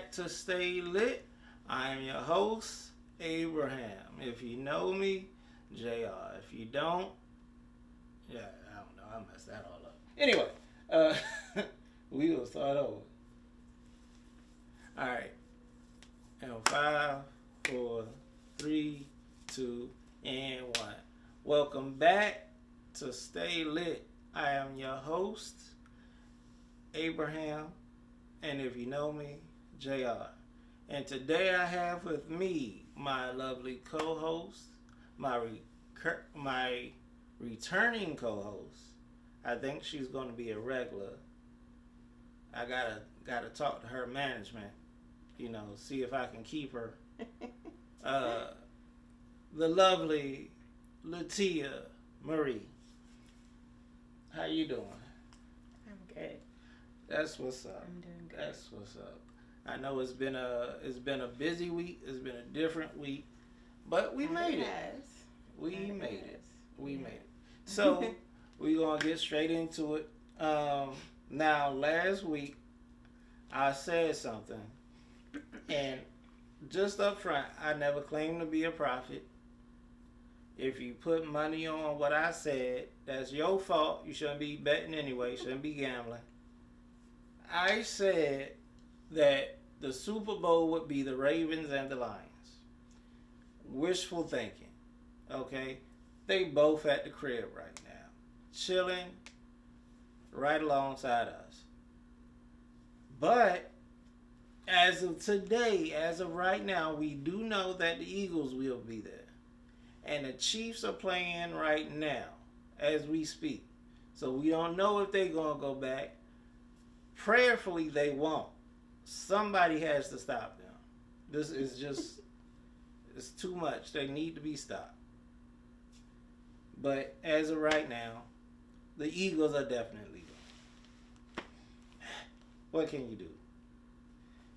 back to Stay Lit. I am your host, Abraham. If you know me, JR. If you don't, yeah, I don't know. I messed that all up. Anyway, uh, we will start over. All right. And 5, 4, 3, 2, and 1. Welcome back to Stay Lit. I am your host, Abraham. And if you know me, JR. And today I have with me my lovely co-host, my returning co-host. I think she's going to be a regular. I gotta talk to her management, see if I can keep her. The lovely Latia Marie. How you doing? I'm good. That's what's up. I'm doing good. That's what's up. I know it's been a busy week. It's been a different week, but we made it. We made it. We made it. So we're gonna get straight into it. Now, last week I said something, and just up front, I never claimed to be a prophet. If you put money on what I said, that's your fault. You shouldn't be betting anyway. You shouldn't be gambling. I said that the Super Bowl would be the Ravens and the Lions. Wishful thinking. Okay? They both at the crib right now. Chilling right alongside us. But as of today, as of right now, we do know that the Eagles will be there. And the Chiefs are playing right now as we speak. So we don't know if they're going to go back. Prayerfully, they won't. Somebody has to stop them. This is just, it's too much. They need to be stopped. But as of right now, the Eagles are definitely going. What can you do?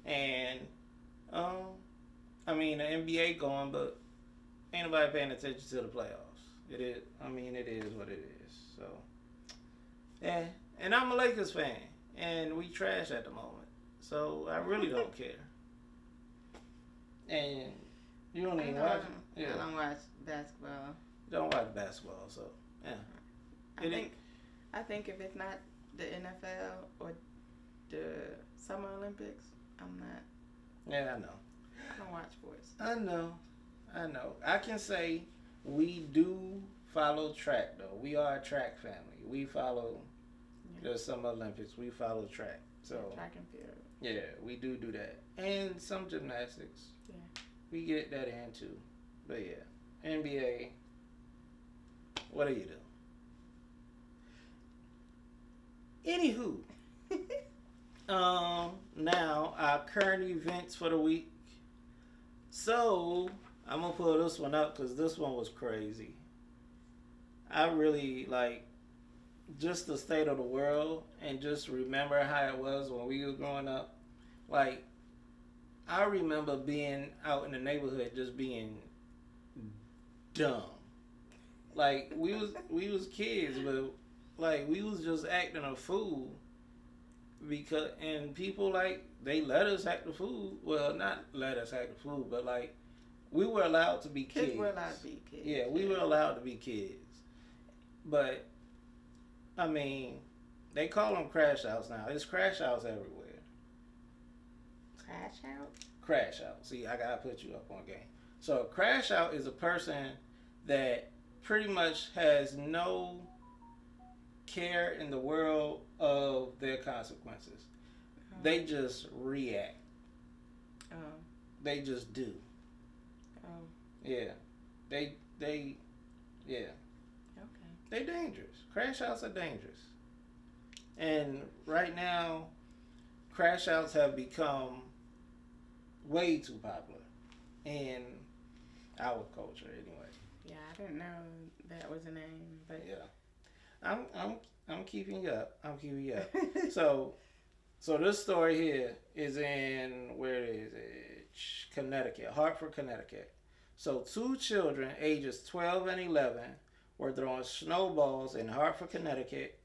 And, the NBA going, but ain't nobody paying attention to the playoffs. It is what it is. So, yeah. And I'm a Lakers fan. And we trash at the moment. So, I really don't care. And you don't even watch it? Yeah. I don't watch basketball. Don't watch basketball, so, yeah. I think if it's not the NFL or the Summer Olympics, I'm not. Yeah, I know. I don't watch sports. I know. I can say we do follow track, though. We are a track family. We follow the Summer Olympics. We follow track. So track and field. Yeah, we do that. And some gymnastics. Yeah. We get that in, too. But, yeah. NBA, what do you do? Anywho. Now, our current events for the week. So, I'm going to pull this one up because this one was crazy. I really, just the state of the world and just remember how it was when we were growing up. I remember being out in the neighborhood just being dumb. We was kids, but, we was just acting a fool. And people, they let us act the fool. Well, not let us act the fool, but, we were allowed to be kids. Kids were allowed to be kids. Yeah, we were allowed to be kids. But, they call them crash outs now. There's crash outs everywhere. Crash out? Crash out. See, I gotta put you up on game. So, a crash out is a person that pretty much has no care in the world of their consequences. They just react. Oh. They just do. Oh. Yeah. They yeah. Okay. They dangerous. Crash outs are dangerous. And right now, crash outs have become way too popular in our culture anyway. Yeah, I didn't know that was a name, but yeah. I'm keeping you up. So this story here is in, where is it? Connecticut, Hartford, Connecticut. So 2 children, ages 12 and 11, were throwing snowballs in Hartford, Connecticut,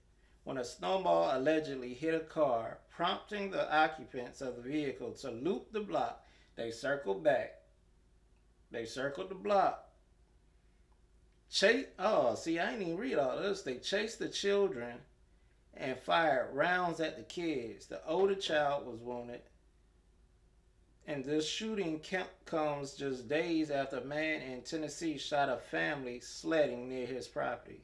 when a snowball allegedly hit a car, prompting the occupants of the vehicle to loop the block. They circled back. They circled the block. See, I didn't even read all this. They chased the children and fired rounds at the kids. The older child was wounded. And this shooting comes just days after a man in Tennessee shot a family sledding near his property.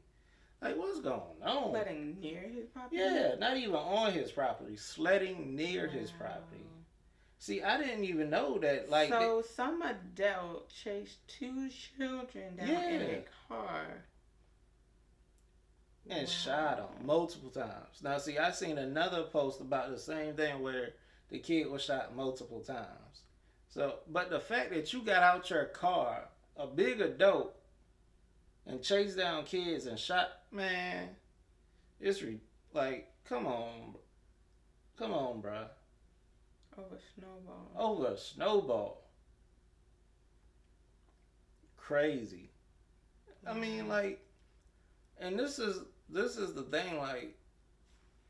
Like, what's going on? Sledding near his property? Yeah, not even on his property. Sledding near his property. See, I didn't even know that. Like, so some adult chased two children down in a car and shot them multiple times. Now, see, I seen another post about the same thing where the kid was shot multiple times. So, but the fact that you got out your car, a big adult, and chased down kids and shot, man, it's like, come on, bruh. Over a snowball. Crazy. I mean, like, and this is the thing, like,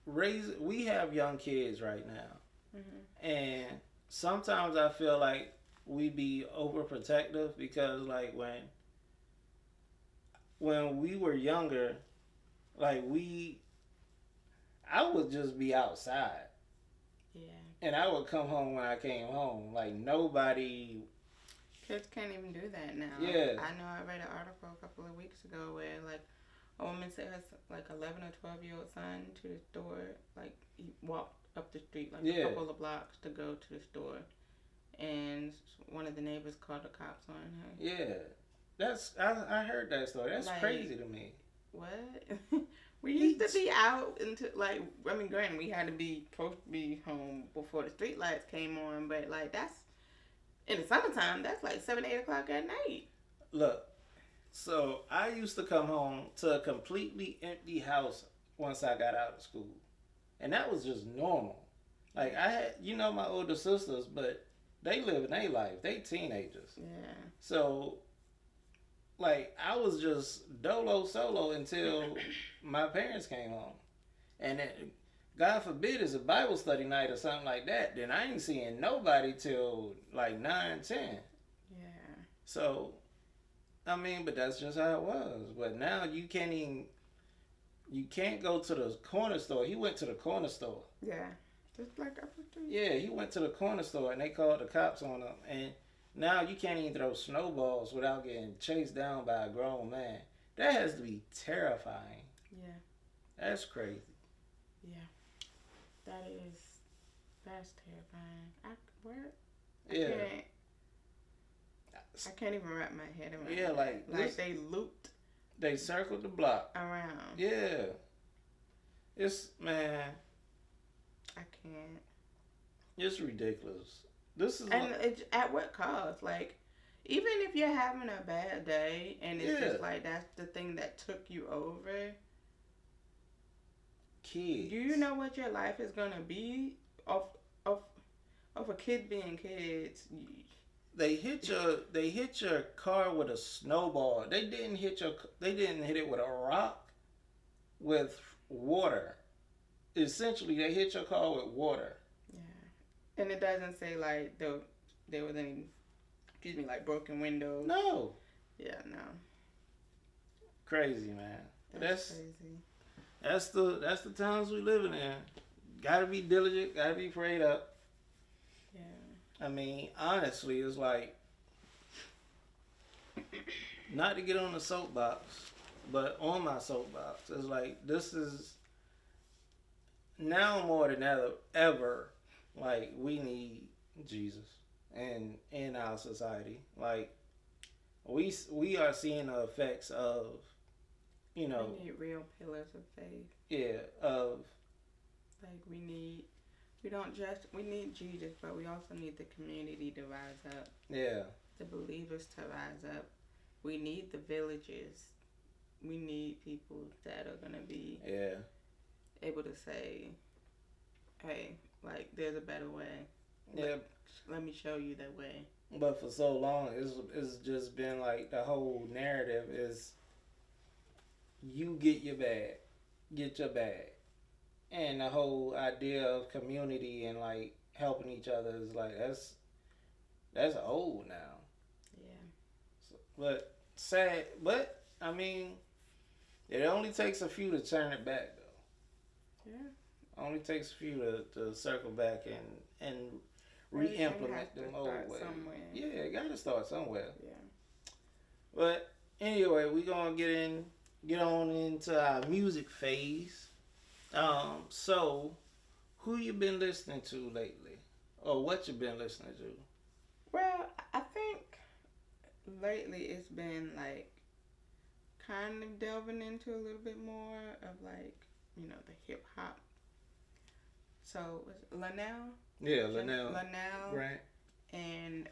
we have young kids right now. Mm-hmm. And sometimes I feel like we be overprotective because, like, when we were younger, like, I would just be outside. Yeah. And I would come home when I came home. Like, nobody... Kids can't even do that now. Yeah. I know I read an article a couple of weeks ago where, like, a woman sent her, like, 11 or 12-year-old son to the store. Like, he walked up the street, like, a couple of blocks to go to the store. And one of the neighbors called the cops on her. Yeah. I heard that story. That's like, crazy to me. What? We used to be out into, like, I mean, granted, we had to be supposed to be home before the street lights came on, but, like, that's, in the summertime, that's like 7, 8 o'clock at night. Look, so I used to come home to a completely empty house once I got out of school. And that was just normal. Like, I had, my older sisters, but they live in their life. They teenagers. Yeah. So, like, I was just dolo solo until my parents came home. And then, God forbid, it's a Bible study night or something like that, then I ain't seeing nobody till like 9, 10. Yeah. So, I mean, but that's just how it was. But now you can't go to the corner store. He went to the corner store. Yeah. Just like up the street. Yeah, he went to the corner store and they called the cops on him. And now you can't even throw snowballs without getting chased down by a grown man. That has to be terrifying. Yeah. That's crazy. Yeah. That's terrifying. I can't even wrap my head around it. Yeah, like they looped. They circled the block. Around. Yeah. Man. I can't. It's ridiculous. This is it's at what cost? Like, even if you're having a bad day and it's just like that's the thing that took you over. Kids. Do you know what your life is gonna be of a kid being kids? They hit your car with a snowball. They didn't hit it with a rock, with water. Essentially, they hit your car with water. Yeah, and it doesn't say like there was any, like broken windows. No. Yeah, no. Crazy, man. That's crazy. That's the times we living in. Gotta be diligent. Gotta be prayed up. Yeah. I mean, honestly, it's like, not to get on the soapbox, but on my soapbox, it's like, this is now more than ever, like, we need Jesus in our society. Like, we are seeing the effects of, we need real pillars of faith. Yeah, like we need Jesus, but we also need the community to rise up. Yeah. The believers to rise up. We need the villages. We need people that are gonna be able to say, hey, like, there's a better way. Yeah. Let me show you that way. But for so long, it's just been like the whole narrative is you get your bag. and the whole idea of community and like helping each other is like that's old now. Yeah. So, but sad, but I mean, it only takes a few to turn it back though. Yeah. Only takes a few to circle back and re-implement them old ways. Yeah, it got to start somewhere. Yeah. But anyway, we gonna get on into our music phase. So who you been listening to lately, or what you been listening to? Well, I think lately it's been like kind of delving into a little bit more of like the hip hop. So was it Linnell? Yeah, Linnell. Right. And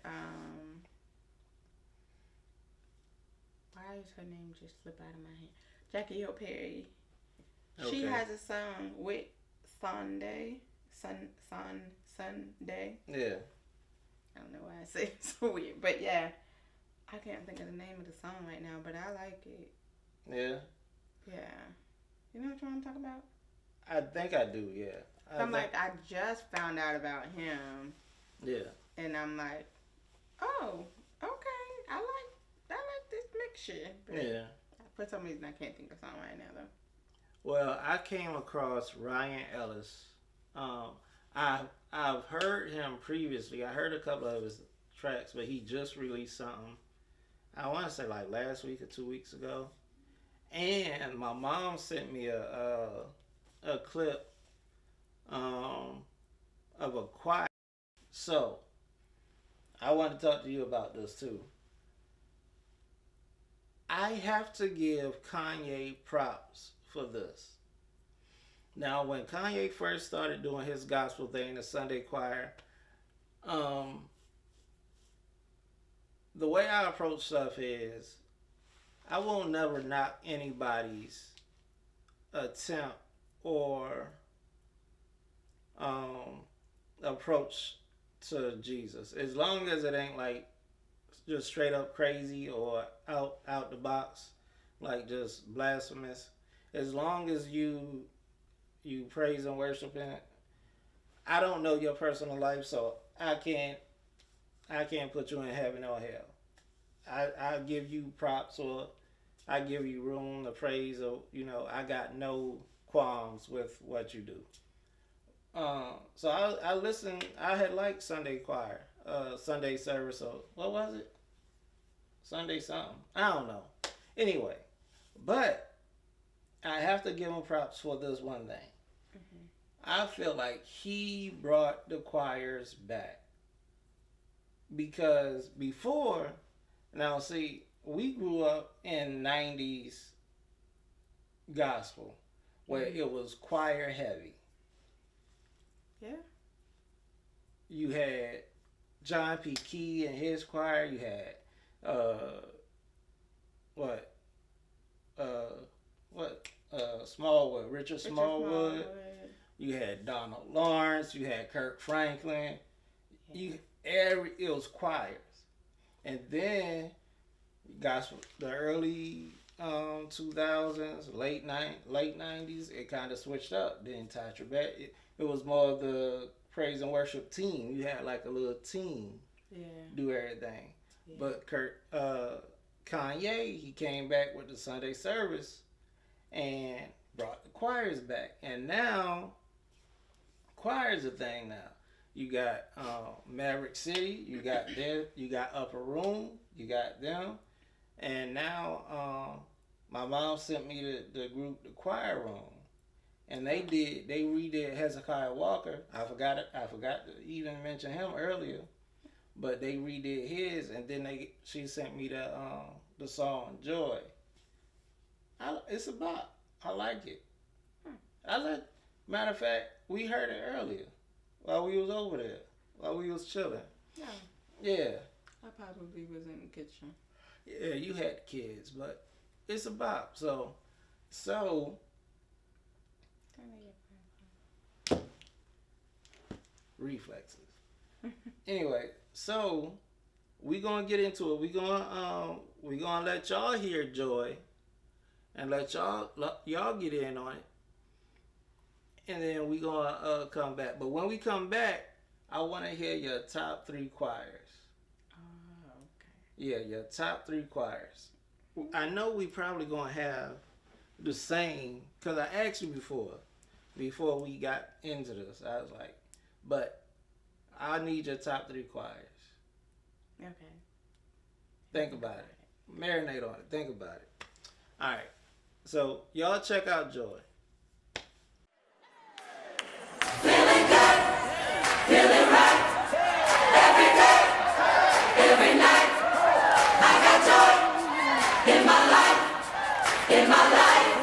why does her name just slip out of my head? Jackie Hill Perry. Okay. She has a song with Sunday. Sunday. Yeah. I don't know why I say it so weird, but yeah, I can't think of the name of the song right now, but I like it. Yeah. Yeah. You know what I'm talking about? I think I do. Yeah. I just found out about him. Yeah. And I'm like, oh, okay. I like this mixture. But yeah. For some reason, I can't think of the song right now though. Well, I came across Ryan Ellis. I've heard him previously. I heard a couple of his tracks, but he just released something. I want to say like last week or 2 weeks ago. And my mom sent me a clip of a choir. So I want to talk to you about this too. I have to give Kanye props for this. Now, when Kanye first started doing his gospel thing, the Sunday choir, the way I approach stuff is I will never knock anybody's attempt or approach to Jesus, as long as it ain't like just straight up crazy or out the box, like just blasphemous. As long as you praise and worship in it. I don't know your personal life, so I can't put you in heaven or hell. I give you props, or I give you room to praise, or I got no qualms with what you do. So I listened. I had liked Sunday choir, Sunday service. So what was it? Sunday something. I don't know. Anyway, but I have to give him props for this one thing. Mm-hmm. I feel like he brought the choirs back, because before, now see, we grew up in 90s gospel where it was choir heavy. Yeah. You had John P. Key and his choir. You had Richard Smallwood. You had Donald Lawrence. You had Kirk Franklin. Yeah. It was choirs, and then gospel, the early 2000s, late 90s, it kind of switched up. Then Ty Tribbett, it was more of the praise and worship team. You had like a little team do everything. Yeah. But Kanye, he came back with the Sunday service and brought the choirs back. And now, choir's a thing now. You got Maverick City, you got Upper Room, you got them. And now, my mom sent me the group, the Choir Room. And they redid Hezekiah Walker. I forgot to even mention him earlier. But they redid his, and then she sent me the song Joy. It's a bop. I like it. Matter of fact, we heard it earlier while we was over there, while we was chilling. Yeah. Yeah. I probably was in the kitchen. Yeah, you had kids, but it's a bop. So. Reflexes. Anyway, so we gonna get into it. We gonna let y'all hear Joy, and let y'all get in on it. and then we gonna come back. But when we come back, I want to hear your top 3 choirs. Oh, okay. Yeah, your top 3 choirs. I know we probably gonna have the same, because I asked you before we got into this. I was like, but I need your top 3 choirs. Okay. Think about it. Marinate on it. Think about it. All right. So y'all check out Joy. Feeling good, feeling right. Every day, every night. I got joy in my life, in my life.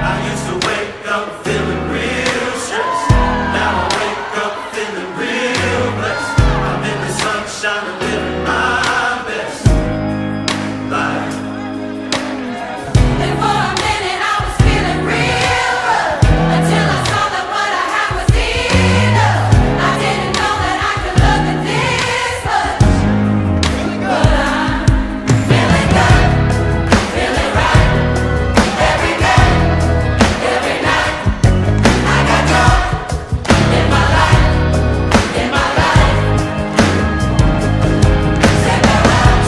I used to wake up feeling real stressed. Now I wake up feeling real blessed. I'm in the sunshine and living my best life. And for a minute I was feeling real rough, until I saw that what I had was enough. I didn't know that I could love it this much. But I'm feeling good, feeling right. Every day, every night. I got joy in my life, in my life.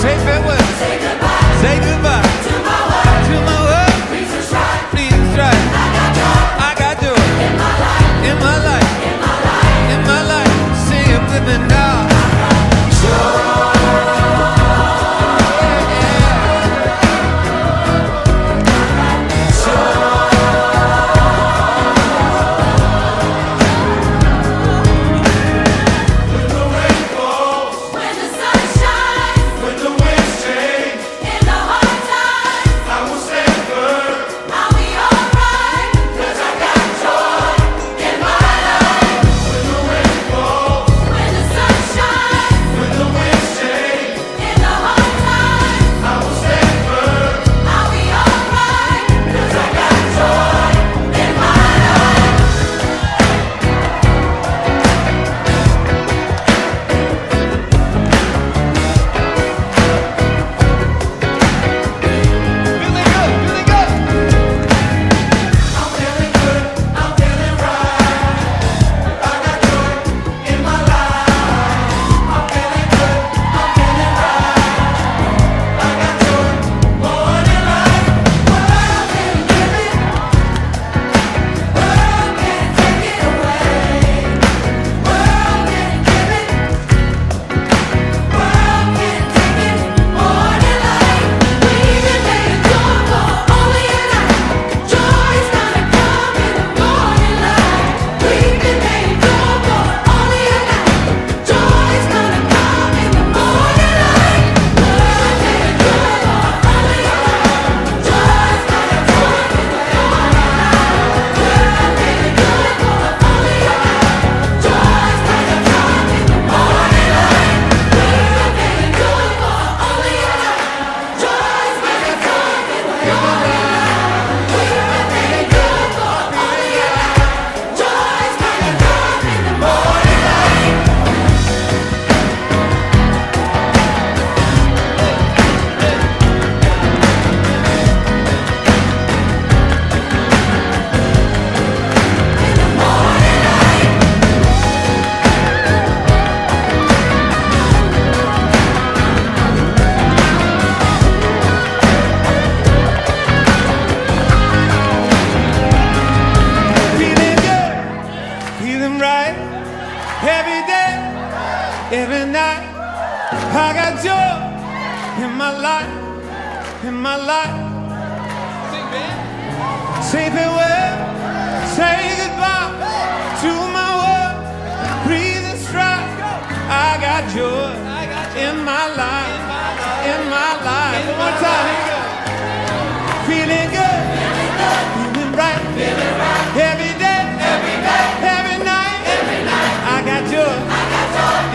Say farewell, say goodbye, Say goodbye to my world, to my world. please just right. Please try. I got joy I got joy in my life, in my life, in my life. in my life. See I'm living now. When the rain falls, when the sun shines, when the winds change, in the hard times, I will stand firm. I'll be alright, 'cause I got joy in my life. When the rain falls, when the sun shines, when the winds change, in the hard times, I will stand firm. I'll be alright, 'cause I got joy in my life. Feeling good, feeling good. I'm feeling good, I'm feeling right. I got joy in my life. I'm feeling good, I'm feeling right. I got joy more than life. World can give it, world can't take it away. World can give it, world can't take it more than life. We've been made joy for only a night. Joy's gonna come in the morning light. We've been made joy for only a night. Joy's gonna come in the morning light. World made joy for only a night. Joy's gonna come in the morning light. World made joy for only a night. Joy's gonna come in the morning light. World made joy for only a night. Joy's gonna come in the morning light. We've been made good for only a night. Joy's gonna come in the morning light. In the morning light. Feeling good, feeling right. Every day, every night. I got joy in my life, in my life. Say farewell, say goodbye to my world. Breathe and stride. I got joy in my life, in my life. One more time. Feeling good, feeling right. Every day, every night. I got joy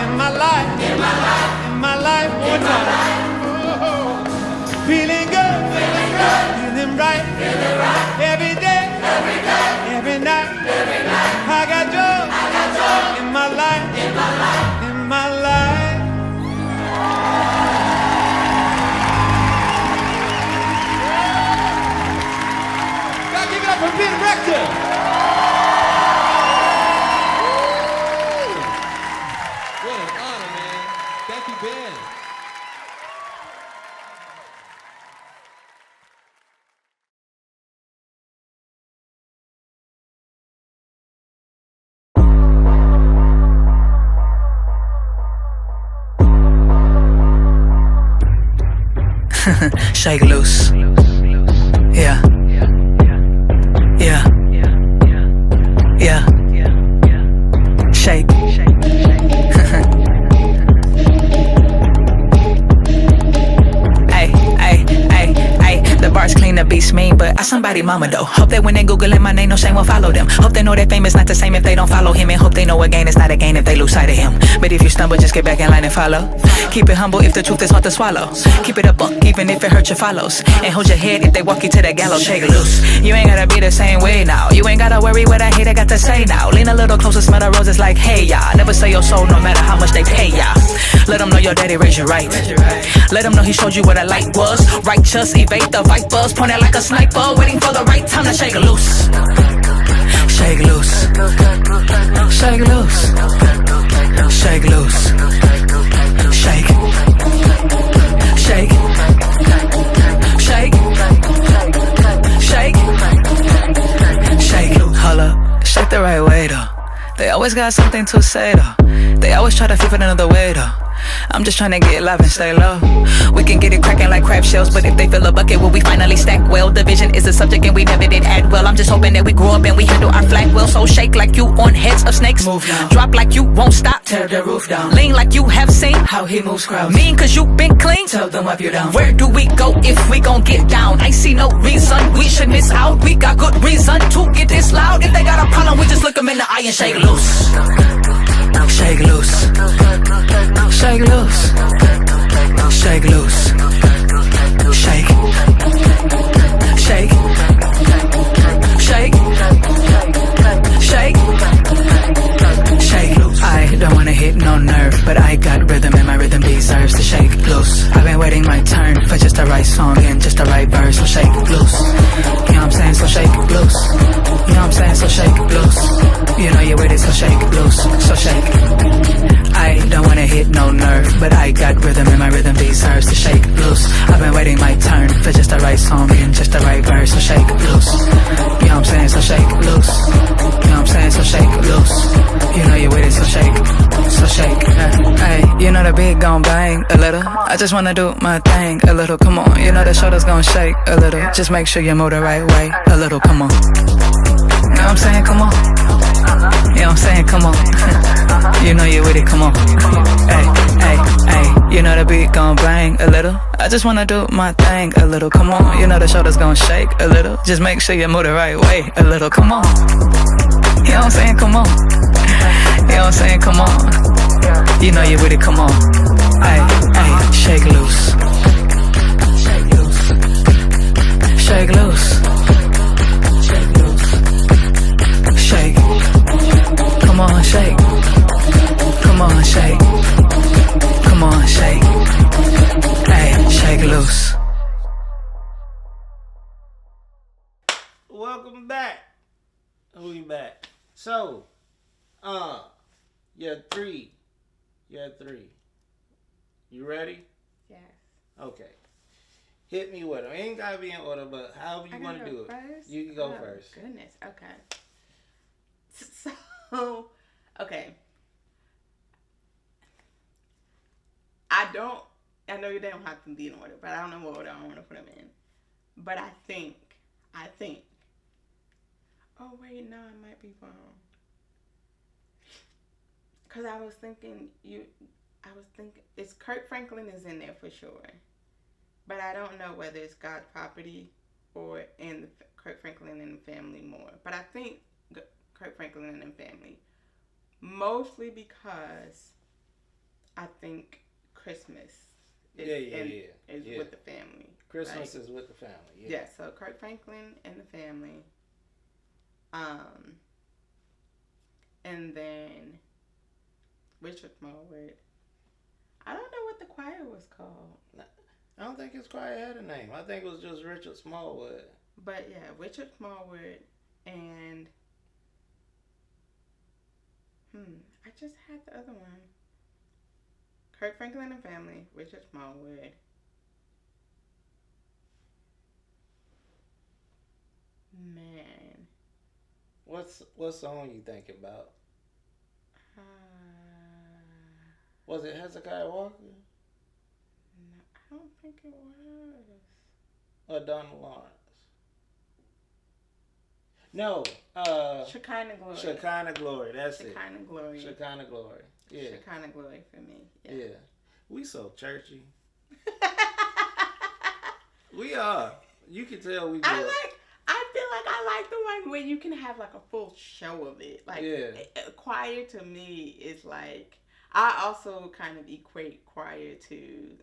in my life, in my life. One more time. Feeling good, feeling right. Every day, every night. I got joy in my life, in my life. Shake loose. Yeah. Yeah. Yeah. Shake. The bars clean, the beats mean, but I somebody mama though. Hope that when they Googling my name, no shame will follow them. Hope they know that fame is not the same if they don't follow him. And hope they know a gain is not a gain if they lose sight of him. But if you stumble, just get back in line and follow. Keep it humble if the truth is hard to swallow. Keep it a buck even if it hurts your follows. And hold your head if they walk you to the gallows. Shake loose. You ain't gotta be the same way now. You ain't gotta worry what I hate, I got to say now. Lean a little closer, smell the roses like hey ya. Never sell your soul no matter how much they pay ya. Let them know your daddy raised you right. Let them know he showed you what a light was. Righteous, evade the vipers. Point it like a sniper, waiting for the right time to shake loose. Shake loose. Shake loose. Shake loose. Shake. Shake. Shake. Shake. Shake. Hold up. Shake the right way though. They always got something to say though. They always try to flip it another way though. I'm just tryna get live and stay low. We can get it cracking like crab shells, but if they fill a bucket, will we finally stack well? Division is a subject and we never did add well. I'm just hoping that we grow up and we handle our flag well. So shake like you on heads of snakes. Move down. Drop like you won't stop. Tear the roof down. Lean like you have seen how he moves crowds. Mean cause you been clean. Tell them wipe you down. Where do we go if we gon' get down? I see no reason we should miss out. We got good reason to get this loud. If they got a problem, we just look them in the eye and shake loose. Shake loose. Shake loose. Shake loose. Shake. Shake. Shake. Shake. Shake. I don't wanna hit no nerve, but I got rhythm and my rhythm deserves to shake loose. I've been waiting my turn for just the right song and just the right verse, so shake loose. You know what I'm saying? So shake loose. You know what I'm saying? So shake loose. You know you're with it, so shake loose. So shake. I don't wanna hit no nerve, but I got rhythm and my rhythm deserves to shake loose. I've been waiting my turn for just the right song and just the right verse, so shake loose. You know what I'm saying? So shake loose. You know what I'm saying? So shake loose. You know you're with it, so shake. So shake. Hey, you know the beat gon' bang a little. I just wanna do my thing a little. Come on, you know the shoulders gon' shake a little. Just make sure you move the right way a little. Come on. You know what I'm saying? Come on. You know what I'm saying? Come on. You know you with it, come on. Hey, hey, hey. You know the beat gon' bang a little. I just wanna do my thing a little, come on. You know the shoulders gon' shake a little. Just make sure you move the right way a little, come on. You know what I'm saying? Come on. You know what I'm saying? Come on. You know you with it, come on. Hey, hey, shake loose. Shake loose. Shake loose. Shake. Come on, shake. Come on, shake. Come on, shake. Hey, shake loose. Welcome back. We back. So, you're three. You ready? Yes. Okay. Hit me with them. Ain't gotta be in order, but however you want to do it. First? You can go first. Goodness. Okay. So, okay. I know you don't have to be in order, but I don't know what order I want to put them in. But I think. Oh wait, no, I might be wrong. Cause I was thinking it's Kirk Franklin is in there for sure, but I don't know whether it's God's property or in the Kirk Franklin and the family more. But I think Kirk Franklin and the family, mostly because I think Christmas is with the family. Christmas is with the family. Yeah. So Kirk Franklin and the family. And then Richard Smallwood. I don't know what the choir was called. I don't think his choir had a name. I think it was just Richard Smallwood. But yeah, Richard Smallwood and I just had the other one. Kirk Franklin and family, Richard Smallwood. Man. What song you thinking about? Was it Hezekiah Walker? No, don't think it was. Or Donna Lawrence? No. Shekinah Glory. Shekinah Glory. That's Shekinah Glory. Shekinah Glory. Yeah. Shekinah Glory for me. Yeah. We so churchy. We are. You can tell we do. I feel like I like the one where you can have like a full show of it. Like choir to me is like, I also kind of equate choir to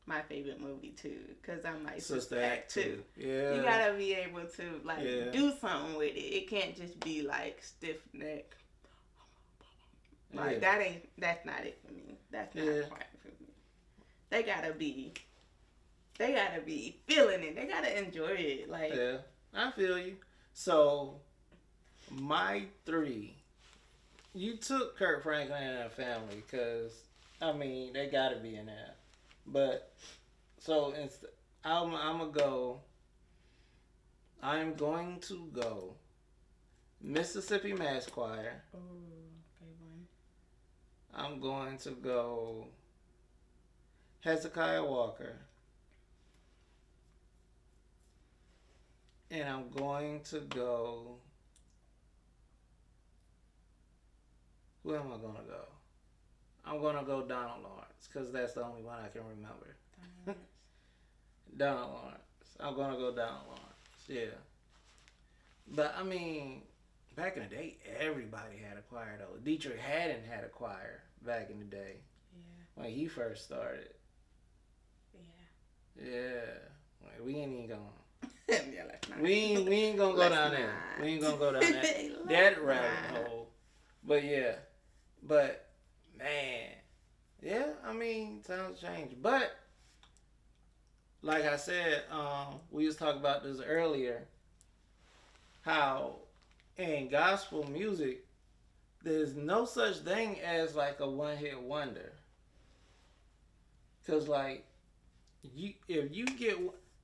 my favorite movie too, because I'm like Sister Act 2. Yeah. You gotta be able to like do something with it. It can't just be like stiff neck. Like that's not it for me. That's not choir for me. They gotta be feeling it. They gotta enjoy it. Like, yeah, I feel you. So my 3, you took Kirk Franklin and her family because I mean they gotta be in there. But so I'm going to go Mississippi Mass Choir. oh, good one. I'm going to go Hezekiah Walker. And I'm going to go. Who am I going to go? I'm going to go Donald Lawrence because that's the only one I can remember. Donald Lawrence. I'm going to go Donald Lawrence. Yeah. But I mean, back in the day, everybody had a choir though. Dietrich Haddon had a choir back in the day. Yeah. When he first started. Yeah. Yeah. Like, we ain't even going. Yeah, let's not. We ain't gonna go down there. We ain't gonna go down that rabbit hole. But yeah. But man. Yeah, I mean, times change. But like I said, we was talking about this earlier. How in gospel music there's no such thing as like a one-hit wonder. Cause like if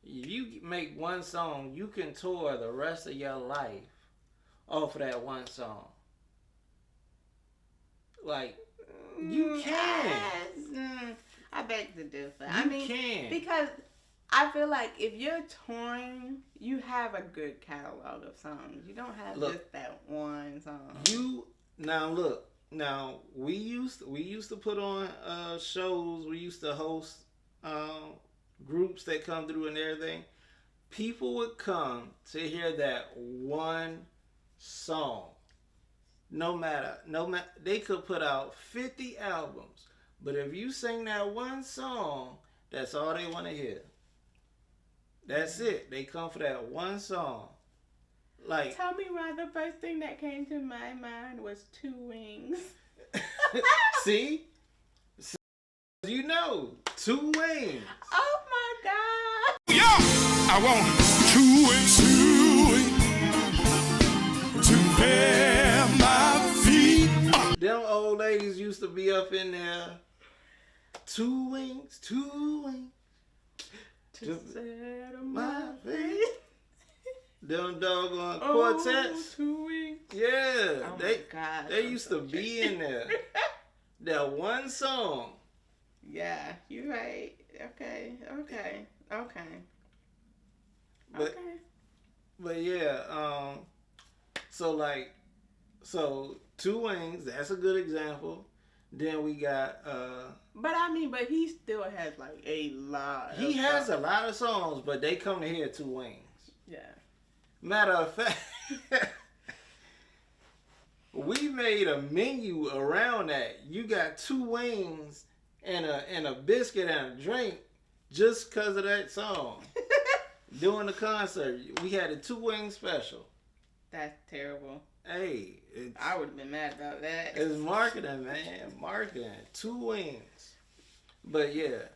you make one song, you can tour the rest of your life off of that one song. Like, you can. I beg to differ. You can. Because I feel like if you're touring, you have a good catalog of songs. You don't have just that one song. Now we used to put on shows. We used to host groups that come through and everything. People would come to hear that one song. No matter, they could put out 50 albums, but if you sing that one song, that's all they want to hear. That's it. They come for that one song. Like, tell me why the first thing that came to my mind was Two Wings. See? You know, Two Wings. Oh my God. Yo, I want 2 wings to bear my feet. Them old ladies used to be up in there. 2 wings To set my feet. Them doggone quartets. 2 wings. Yeah, Oh my God, they used to be in there. That one song. Yeah, you're right. Okay. But yeah, so 2 Wings, that's a good example. Then we got but he still has like a lot. He has a lot of songs, but they come to hear 2 Wings. Yeah. Matter of fact, we made a menu around that. You got 2 wings and a biscuit and a drink just because of that song. During the concert, we had a 2 wing special. That's terrible. Hey, I would have been mad about that. It's marketing, man. Marketing. 2 wings. But yeah.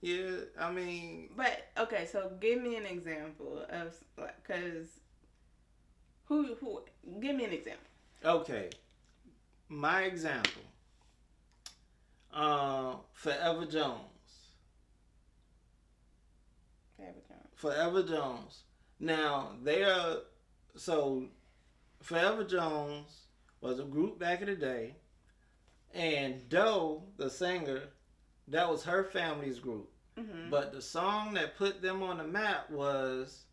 Yeah, I mean. But, okay, so give me an example of, because, who, give me an example. Okay. My example. Forever Jones. Forever Jones. Now, Forever Jones was a group back in the day, and Doe, the singer, that was her family's group. But the song that put them on the map was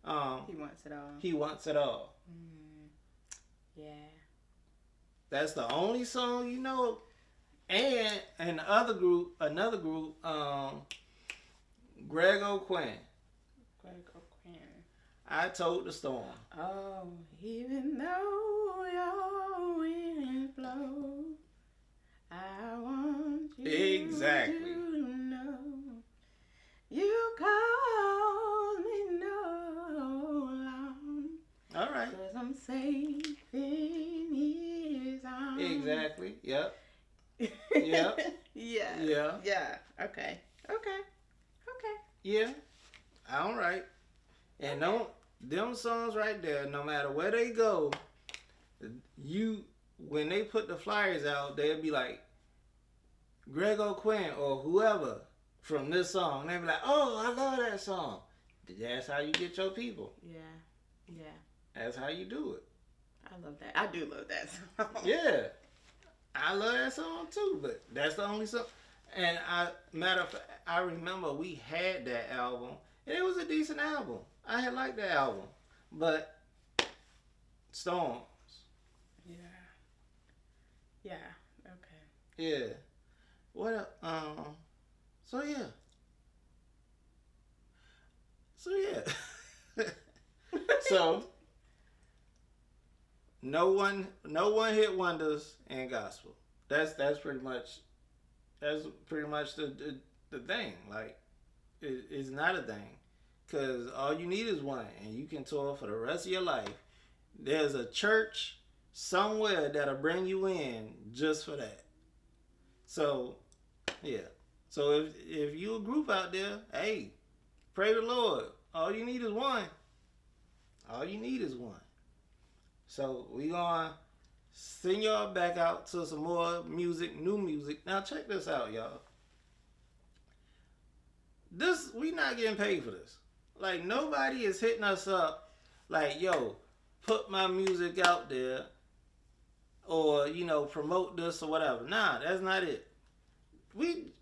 He Wants It All. He Wants It All. Yeah. That's the only song you know. And another group, Greg O'Quinn. I Told the Storm. Oh, even though your wind blows, I want you Exactly. to know you call me no long. All right. 'Cause I'm safe in his arms. Exactly. Yep. Yep. Yeah. Yeah. Yeah. Okay. Yeah. All right. And them songs right there, no matter where they go, when they put the flyers out, they'll be like, Greg O'Quinn or whoever from this song. They'll be like, oh, I love that song. That's how you get your people. Yeah. That's how you do it. I love that. I do love that song. Yeah. I love that song too, but that's the only song. And matter of fact, I remember we had that album, and it was a decent album. I had liked that album, but Storms. Yeah. Okay. Yeah. What? So yeah. So no one hit wonders in gospel. That's pretty much the thing. Like it's not a thing, because all you need is one, and you can tour for the rest of your life. There's a church somewhere that'll bring you in just for that. So yeah. So if you a group out there, hey, pray the Lord. All you need is one. So we gonna send y'all back out to some more music, new music. Now check this out, y'all. We not getting paid for this. Like, nobody is hitting us up like, yo, put my music out there, or, promote this or whatever. Nah, that's not it. We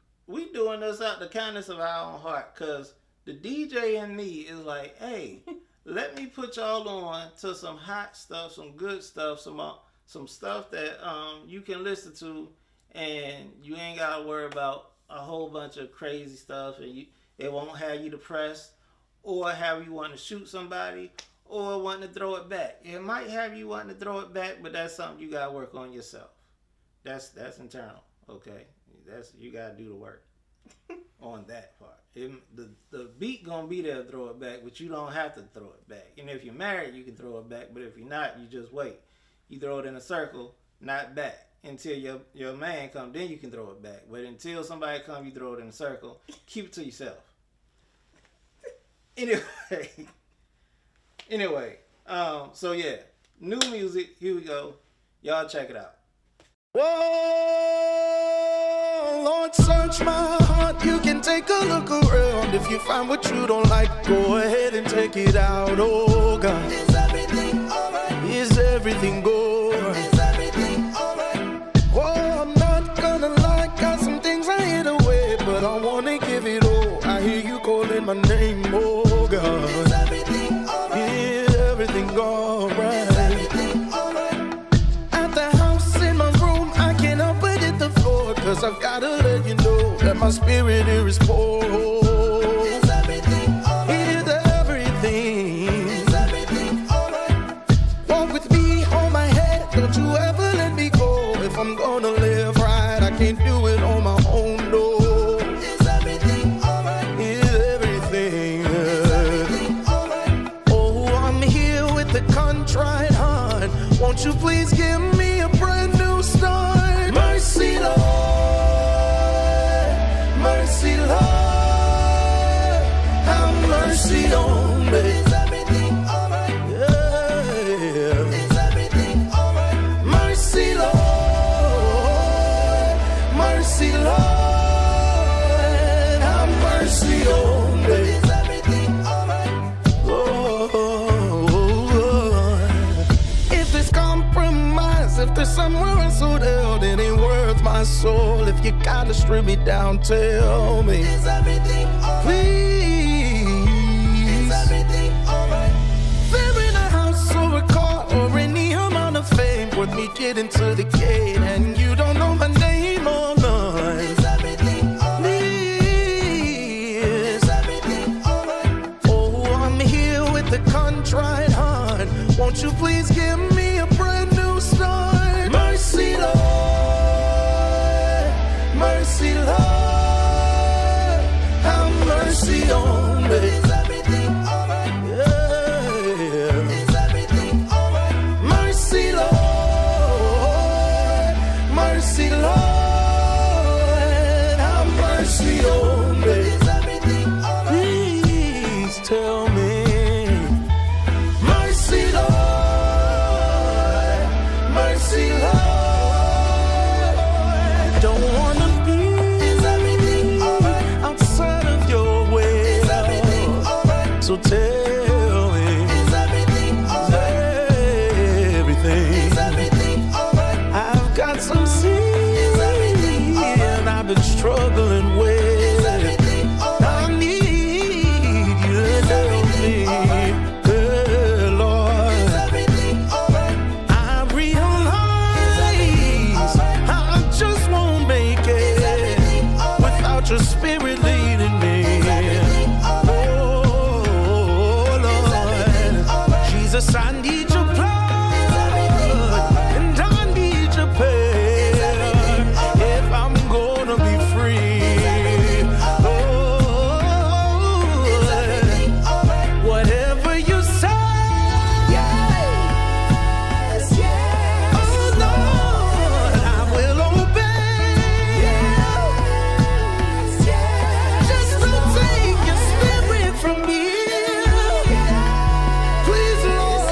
doing this out the kindness of our own heart, because the DJ in me is like, hey, let me put y'all on to some hot stuff, some good stuff, some stuff that you can listen to, and you ain't got to worry about a whole bunch of crazy stuff, and it won't have you depressed, or have you want to shoot somebody, or want to throw it back. It might have you wanting to throw it back, but that's something you got to work on yourself. That's internal, okay? You got to do the work on that part. The beat going to be there to throw it back, but you don't have to throw it back. And if you're married, you can throw it back, but if you're not, you just wait. You throw it in a circle, not back. Until your man come, then you can throw it back. But until somebody come, you throw it in a circle. Keep it to yourself. Anyway, so yeah, new music. Here we go. Y'all check it out. Whoa, Lord, search my heart. You can take a look around. If you find what you don't like, go ahead and take it out. Oh God, is everything alright? Is everything good? Is everything alright? Whoa, I'm not gonna lie, got some things I hid away, but I wanna give it all. I hear you calling my name. Oh God, is everything alright? Is everything alright? Cause I've gotta let you know that my spirit here is poor. Is everything alright? Is everything? Is everything alright? Walk with me, hold my head, don't you ever let me go. If I'm gonna live right, I can't do it on my own, no. Is everything alright? Is everything? Is everything alright? Oh, I'm here with a contrite heart. Won't you please give me a brand new start? Mercy, Lord. Mercy, Lord, have mercy on me. Is everything alright? Yeah. Is everything alright? Mercy, Lord, have mercy on me. Is everything alright? Oh, if there's compromise, if there's somewhere else so there, it ain't worth my my soul. If you gotta strip me down, tell me. Is everything alright? Please. Is everything alright? They're in a house or a car or any amount of fame worth me getting to the gate, and you don't know my name or none. Is everything alright? Please. Is everything alright? Oh, I'm here with the contrite heart. Won't you please give me a brand new start? Mercy, Lord. Mercy, Lord. Have mercy on me. Is everything alright? Yeah. Is everything alright? Mercy, Lord. Mercy, Lord. Have mercy on me. Is everything alright? Please tell me. Mercy, Lord. Mercy, Lord. Don't wanna be outside of your way. So tell me, is everything alright? Everything. Is everything alright? I've got some sin and I've been struggling with. Is everything alright? I need you to tell me, Lord. Is everything alright? I realize I just won't make it without your spirit leading me. Jesus, I need your blood, and I need your power if I'm gonna be free. Oh, whatever you say, yes, yes. Oh Lord, I will obey. Yes, yes. Just don't take your spirit from me. Please, Lord,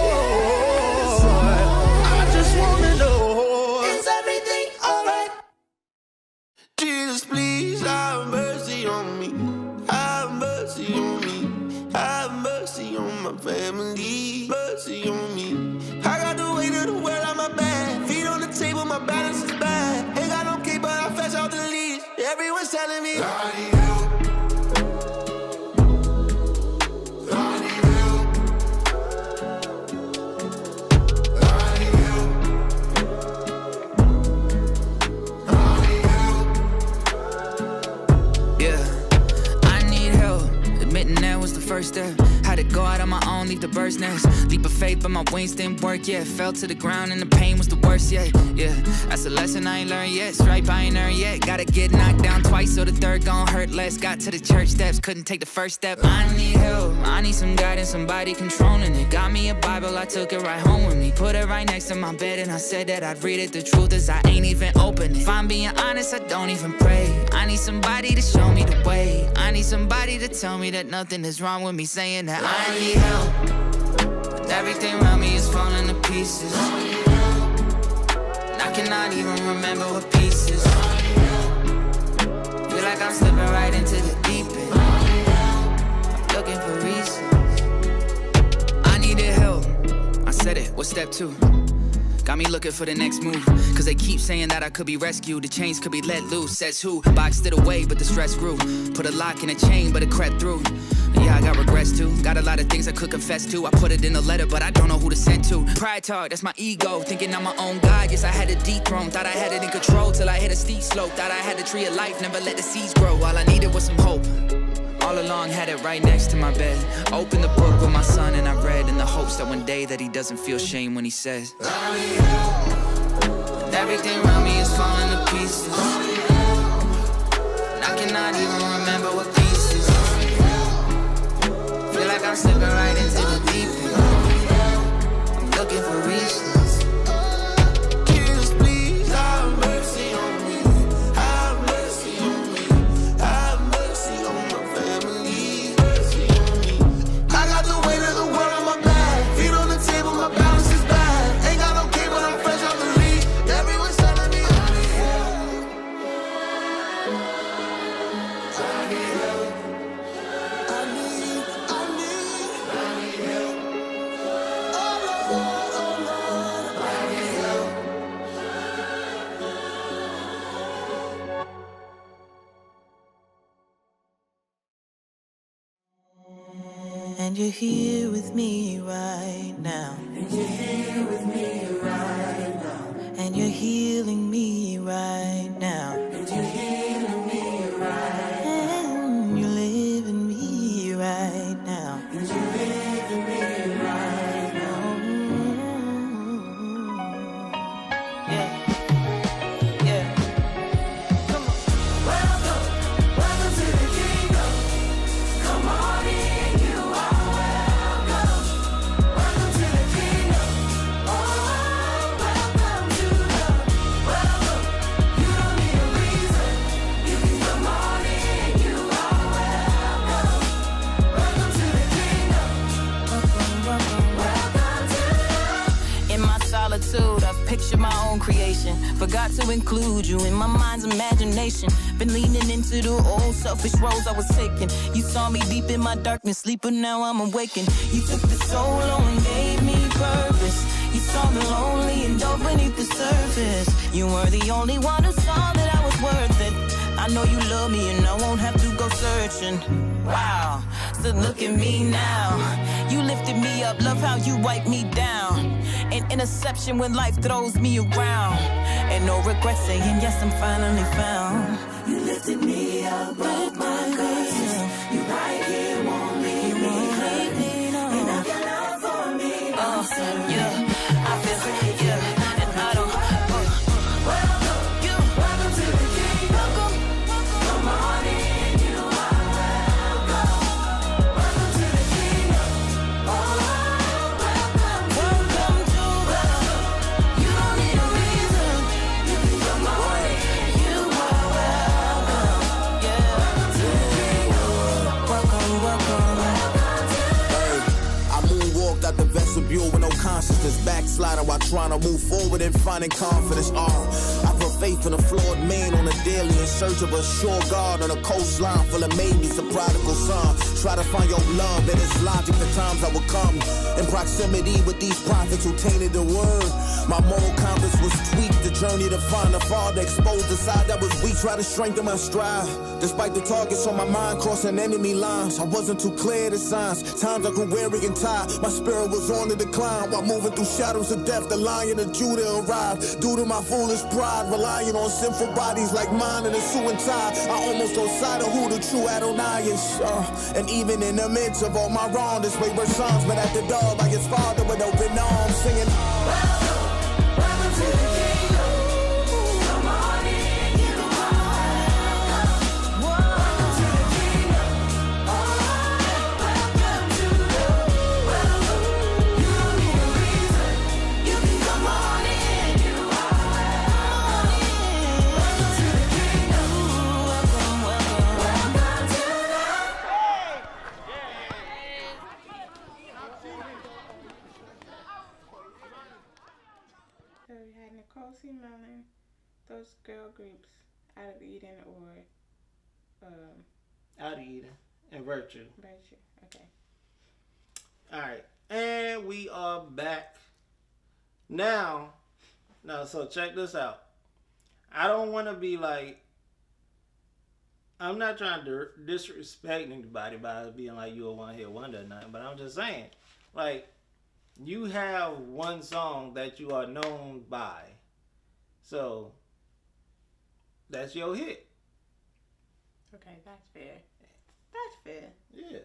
I just wanna know, is everything alright? Jesus, please have mercy on me. Have mercy on me. Have mercy on my family. Mercy on me. I got the weight of the world on my back. Feet on the table, my balance is bad. Ain't got no key, but I fetch out the leash. Everyone's telling me, I need help. I need help. I need help. I need help. Yeah, I need help. Admitting that was the first step. Had to go out on my own, leave the bird's nest. Leap of faith, but my wings didn't work yet. Fell to the ground and the pain was the worst yet. Yeah, that's a lesson I ain't learned yet. Stripe I ain't earned yet. Gotta get knocked down twice so the third gon' hurt less. Got to the church steps, couldn't take the first step. I need help, I need some guidance, somebody controlling it. Got me a Bible, I took it right home with me. Put it right next to my bed and I said that I'd read it. The truth is I ain't even open it. If I'm being honest, I don't even pray. I need somebody to show me the way. I need somebody to tell me that nothing is wrong with me saying that I need help. Everything around me is falling to pieces, and I cannot even remember what pieces. Feel like I'm slipping right into the deep end. I'm looking for reasons. I needed help. I said it. What's step 2? Got me looking for the next move. Cause they keep saying that I could be rescued. The chains could be let loose. Says who? Boxed it away, but the stress grew. Put a lock in a chain, but it crept through. Yeah, I got regrets too. Got a lot of things I could confess to. I put it in a letter, but I don't know who to send to. Pride talk, that's my ego. Thinking I'm my own God. Yes, I had a dethrone. Thought I had it in control till I hit a steep slope. Thought I had the tree of life, never let the seeds grow. All I needed was some hope. All along had it right next to my bed. Opened the book with my son and I read in the hopes that one day that he doesn't feel shame when he says, everything around me is falling to pieces, and I cannot even remember what pieces. Feel like I'm slipping right into the deep end. I'm looking for reasons. And you're here with me right now. And you're here with me right now. And you're healing me right now. And you're healing me right now. And you live in me right now. And you live in me right now. Yeah. Yeah. Come on. Welcome, welcome to the kingdom. Come on in, you are welcome. Welcome to the kingdom. Oh, welcome to the welcome. You don't need a reason. You can come on in, you are welcome. Welcome to the kingdom. Welcome to In my solitude, I've pictured my own creation. Forgot to include you in my mind's imagination. Been leaning into the old selfish roles I was taking. You saw me deep in my darkness, sleeping, now I'm awakened. You took the soul and gave me purpose. You saw the lonely and dove beneath the surface. You were the only one who saw that I was worth it. I know you love me and I won't have to go searching. Wow, so look at me now. You lifted me up, love how you wipe me down. An interception when life throws me around. And no regret saying yes, I'm finally found. You lifted me up, broke my curses. You right here, won't leave me hurt. And I got love for me, I'm certain. Yeah, I feel yeah, and I don't. Welcome, welcome to the kingdom. Come on in, you are welcome. Welcome to the kingdom. Oh, welcome to you don't need a reason. You can come on in, you are welcome. Welcome to the kingdom. Welcome. Hey, I moonwalked out the vestibule with no consciousness, backsliding while trying to move forward and finding confidence. I put faith in a flawed man on a daily in search of a sure God on a coastline full of maybes, a prodigal son. Try to find your love and its logic, the times I would come in proximity with these prophets who tainted the word. My moral compass was tweaked, the journey to find the Father, exposed the side that was weak, try to strengthen my stride. Despite the targets on my mind crossing enemy lines, I wasn't too clear to signs. Times I grew weary and tired, my spirit was on the decline. While moving through shadows of death, the Lion of Judah arrived. Due to my foolish pride, relying on sinful bodies like mine and a suing tide, I almost lost sight of who the true Adonai is. And even in the midst of all my wrong, this wayward songs, but at the door by his Father with open arms, singing. Welcome to the kingdom. Come on in, you are welcome. Welcome to the kingdom. Oh, welcome to welcome. You don't need a reason. You can come on in, you are welcome. Welcome to the kingdom. Welcome to So we had Nicole C. Mellon, those girl groups, Out of Eden or Out of Eden and Virtue. Virtue. Okay. All right, and we are back now. So check this out. I don't want to be like, I'm not trying to disrespect anybody by being like you a one-hit wonder or nothing, but I'm just saying, like, you have one song that you are known by, so that's your hit. Okay, that's fair. That's fair. Yeah.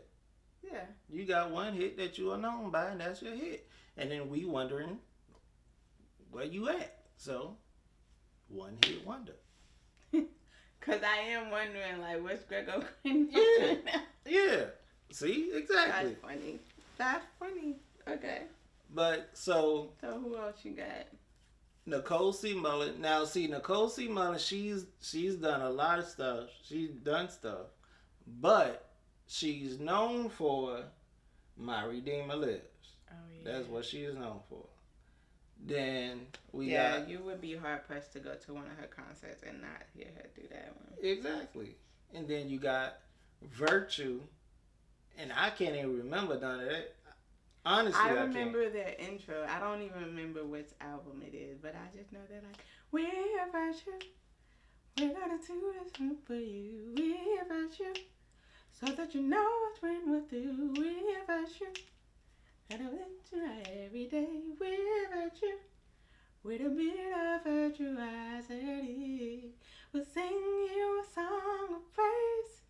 Yeah. You got one hit that you are known by, and that's your hit. And then we wondering where you at. So, one hit wonder. Because I am wondering, like, what's Grego going to Yeah. do now? Yeah. See? Exactly. That's funny. That's funny. Okay. But, so who else you got? Nicole C. Mullen. Now, see, Nicole C. Mullen, she's done a lot of stuff. She's done stuff. But she's known for My Redeemer Lives. Oh, yeah. That's what she is known for. Then we Yeah, got... you would be hard-pressed to go to one of her concerts and not hear her do that one. Exactly. And then you got Virtue. And I can't even remember none of that. Honestly, I can't. remember their intro. I don't even remember which album it is, but I just know they're like, we're Virtue. We're gonna do this for you. We're Virtue. So that you know when we're through without you. And I'll let you out every day without you. With a bit of virtuosity, we'll sing you a song of praise.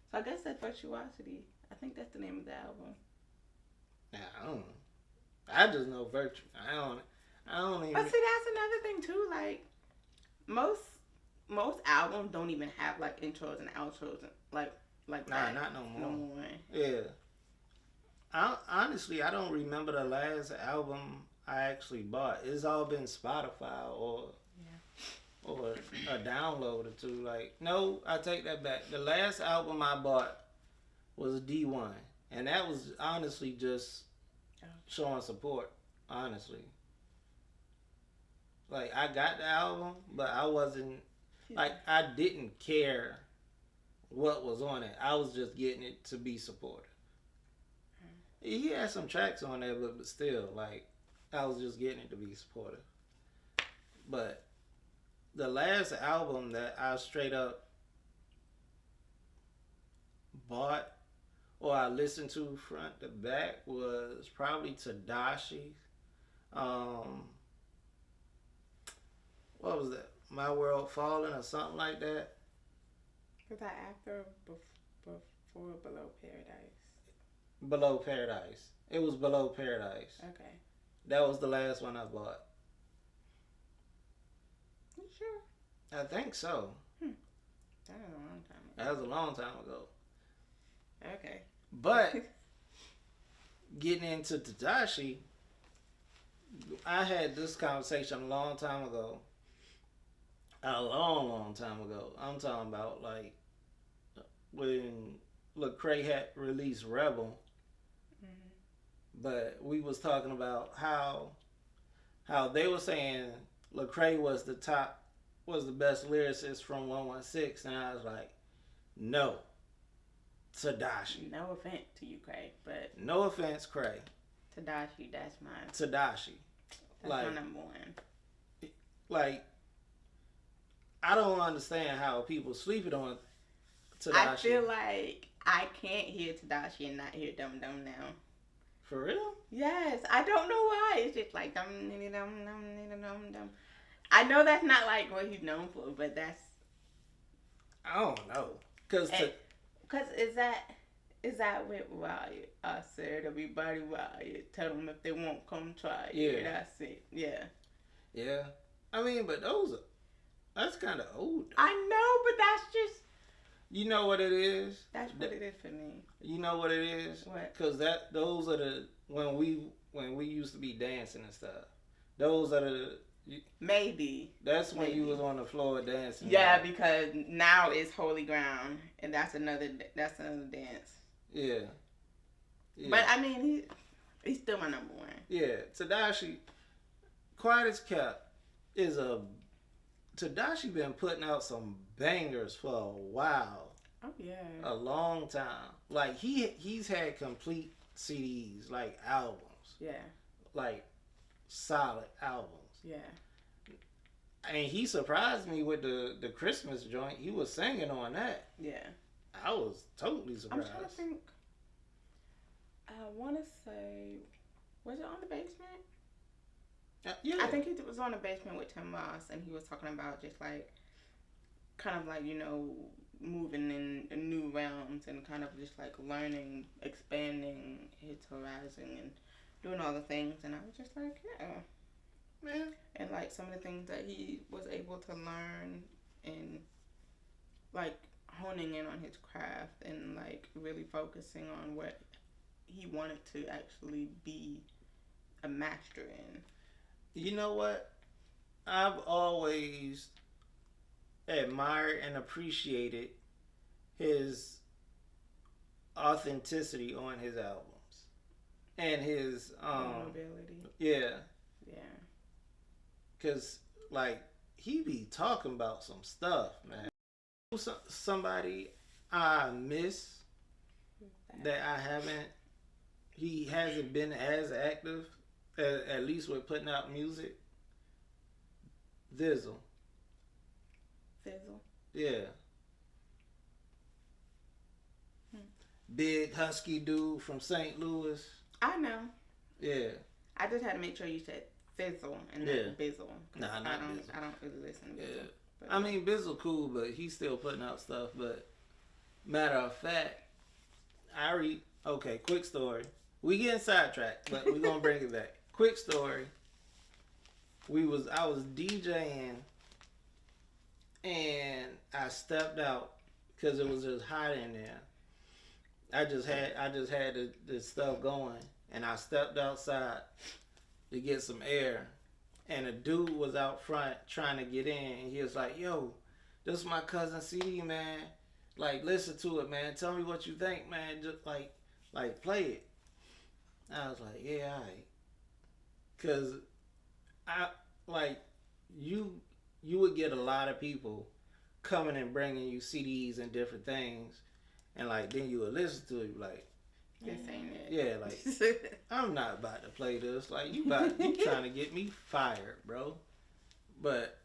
So I guess that's virtuosity. I think that's the name of the album. Nah, I don't know. I just know virtue. I don't even. But see, that's another thing too. Like most albums don't even have like intros and outros and like Nah, that. not no more. No more. Yeah. Honestly, I don't remember the last album I actually bought. It's all been Spotify or a download or two. Like, no, I take that back. The last album I bought was D1, and that was honestly just showing support. Honestly, like I got the album, but I wasn't like I didn't care what was on it. I was just getting it to be supportive. He had some tracks on there, but still, like, I was just getting it to be supportive. But the last album that I straight up bought or I listened to front to back was probably Tadashi. What was that? My World Falling or something like that. Was that after or before Below Paradise? Below Paradise. It was Below Paradise. Okay. That was the last one I bought. You sure? I think so. That was a long time ago. That was a long time ago. Okay. But getting into Tadashi, I had this conversation a long time ago. A long time ago. I'm talking about like when Lecrae had released Rebel. But we was talking about how they were saying Lecrae was the best lyricist from 116, and I was like, no, Tadashi. No offense to you, Craig, but No offense, Craig. Tadashi, that's mine. Tadashi. That's like, my number one. Like, I don't understand how people sleeping on Tadashi. I feel like I can't hear Tadashi and not hear Dum Dum now. For real? Yes, I don't know why. It's just like dum dum dum dum dum dum. I know that's not like what he's known for, but that's. I don't know, cause is that with Riot? I said everybody Riot. Tell them if they won't come try. Yeah, that's it. Yeah. Yeah, I mean, but that's kind of old. I know, but that's just. You know what it is? That's what it is for me. You know what it is? What? Because those are the when we used to be dancing and stuff. Those are the maybe. That's when you was on the floor dancing. Yeah, because now it's Holy Ground, and that's another dance. Yeah. But I mean, he's still my number one. Yeah, Tadashi, Quiet as Kept is Tadashi been putting out some bangers for a while. Oh yeah. A long time. Like he's had complete CDs, like albums. Yeah. Like solid albums. Yeah. And he surprised me with the Christmas joint. He was singing on that. Yeah. I was totally surprised. I'm trying to think. I want to say, was it on the basement? Yeah. I think it was on the basement with Tim Ross, and he was talking about just like, kind of like, moving in new realms and kind of just like learning, expanding his horizon and doing all the things. And I was just like, yeah. Man. And like some of the things that he was able to learn and like honing in on his craft and like really focusing on what he wanted to actually be a master in. You know what? I've always admired and appreciated his authenticity on his albums and his vulnerability. Yeah. Yeah. Cause like he be talking about some stuff, man. Somebody I miss that he hasn't been as active, at least with putting out music. Thizzle. Thizzle. Yeah. big husky dude from St. Louis. I know. Yeah. I just had to make sure you said fizzle and not bizzle. Nah, not bizzle. I don't really listen to bizzle. Yeah. I mean, Bizzle cool, but he's still putting out stuff. But matter of fact, okay, quick story. We getting sidetracked, but we're gonna bring it back. Quick story. I was DJing, and I stepped out because it was just hot in there. I just had this stuff going, and I stepped outside to get some air, and a dude was out front trying to get in, and he was like, "Yo, this is my cousin CD, man. Like, listen to it, man. Tell me what you think, man. Just like play it." I was like, "Yeah, alright." Cause you would get a lot of people coming and bringing you CDs and different things, and like then you would listen to it, like, this ain't it. yeah, like I'm not about to play this. Like you trying to get me fired, bro. But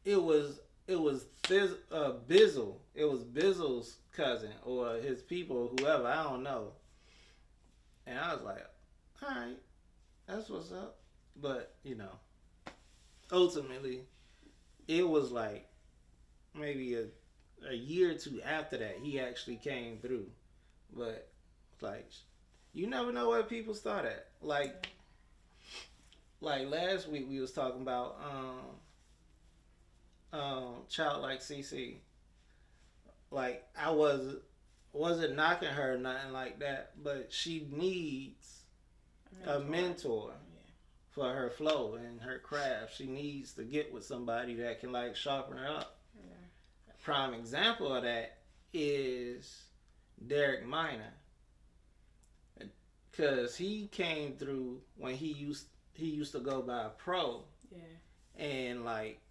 it was Bizzle. It was Bizzle's cousin or his people, whoever, I don't know. And I was like, all right, that's what's up. But ultimately, it was like maybe a year or two after that he actually came through. But like, you never know where people start at. Like last week we was talking about Childlike CC. Like I wasn't knocking her or nothing like that, but she needs a mentor for her flow and her craft. She needs to get with somebody that can like sharpen her up. Yeah. Prime example of that is Derek Minor, because he came through when he used to go by Pro. Yeah. And like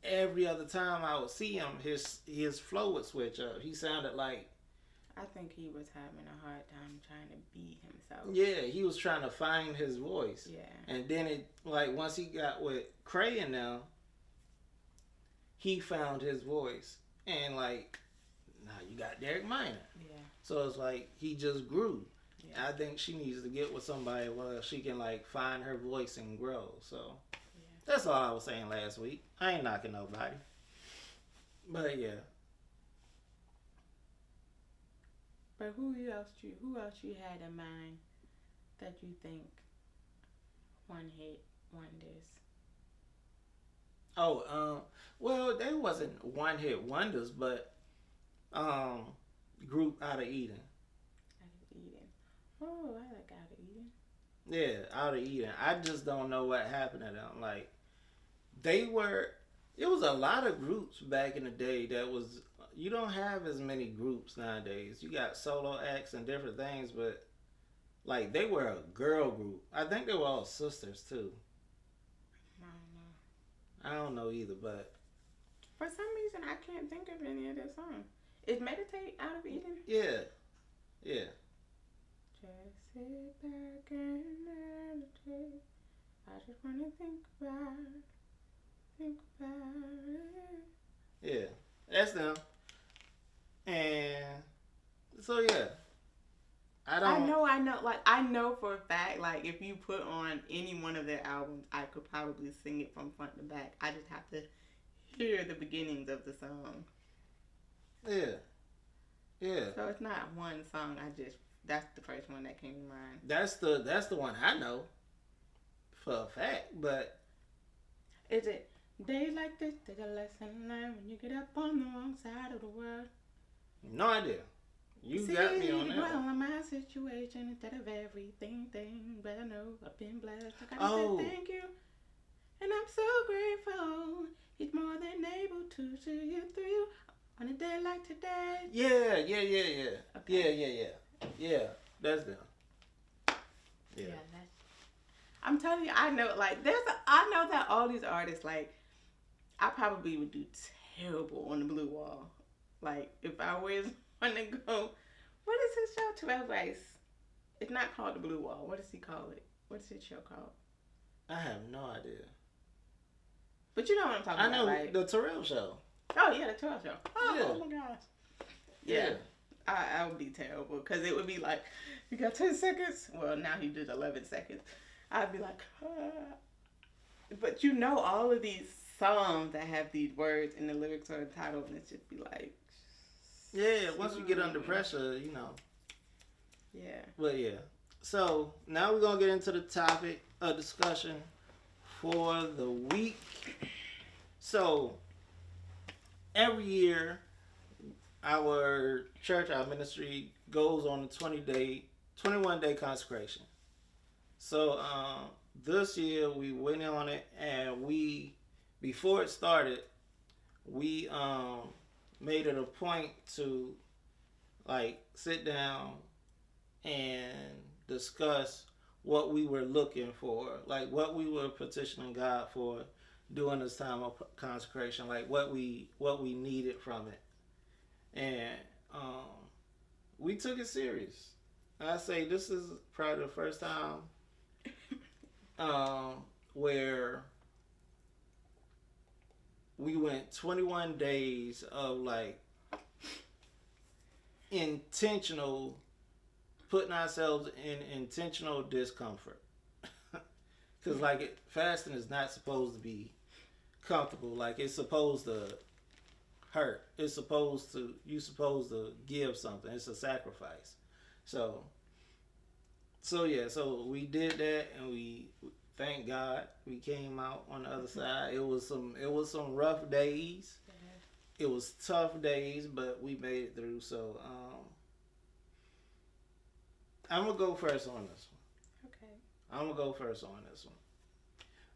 every other time I would see him, his flow would switch up. He sounded like, I think he was having a hard time trying to be himself. Yeah, he was trying to find his voice. Yeah. And then once he got with Cray and now, he found his voice. And like, now you got Derek Minor. Yeah. So it's like he just grew. Yeah. I think she needs to get with somebody where she can like find her voice and grow. So that's all I was saying last week. I ain't knocking nobody. But yeah. But who else you had in mind that you think one hit wonders? Well, they wasn't one hit wonders, but group Out of Eden. Out of Eden. Oh, I like Out of Eden. Yeah, Out of Eden. I just don't know what happened to them. Like it was a lot of groups back in the day that was. You don't have as many groups nowadays. You got solo acts and different things, but like they were a girl group. I think they were all sisters too. I don't know either, but for some reason I can't think of any of their songs. Is Meditate Out of Eden? Yeah. Yeah. Just sit back and meditate. I just wanna think about it. Yeah. That's them. And so yeah, I know. Like I know for a fact. Like if you put on any one of their albums, I could probably sing it from front to back. I just have to hear the beginnings of the song. Yeah, yeah. So it's not one song. That's the first one that came to mind. That's the one I know for a fact. But is it days like this? There's a lesson learned when you get up on the wrong side of the world. No idea. You got me on that. Well, in my situation, instead of everything, but I know I've been blessed. I gotta say thank you, and I'm so grateful. He's more than able to see you through on a day like today. Yeah. Okay. Yeah. That's them. Yeah. I'm telling you, I know. Like, I know that all these artists, like, I probably would do terrible on the blue wall. Like, if I was want to go, what is his show? 12 Rice. It's not called the Blue Wall. What does he call it? What's his show called? I have no idea. But you know what I'm talking about, right? The Terrell Show. Oh, yeah, the Terrell Show. Oh, yeah. Oh, my gosh. Yeah. I would be terrible because it would be like, you got 10 seconds. Well, now he did 11 seconds. I'd be like, but you know, all of these songs that have these words and the lyrics are entitled, and it should be like, yeah. Once you get under pressure, you know. Yeah. But yeah. So now we're gonna get into the topic of discussion for the week. So every year, our church, our ministry goes on a 21 day consecration. So this year we went on it, and before it started, we made it a point to like sit down and discuss what we were looking for, like what we were petitioning God for during this time of consecration, like what we needed from it. And we took it serious. I say this is probably the first time where we went 21 days of like intentional, putting ourselves in intentional discomfort. Because like fasting is not supposed to be comfortable. Like it's supposed to hurt. You're supposed to give something. It's a sacrifice. So yeah, so we did that, and we thank God we came out on the other side. It was some rough days. It was tough days, but we made it through. So I'm gonna go first on this one. Okay. I'm gonna go first on this one.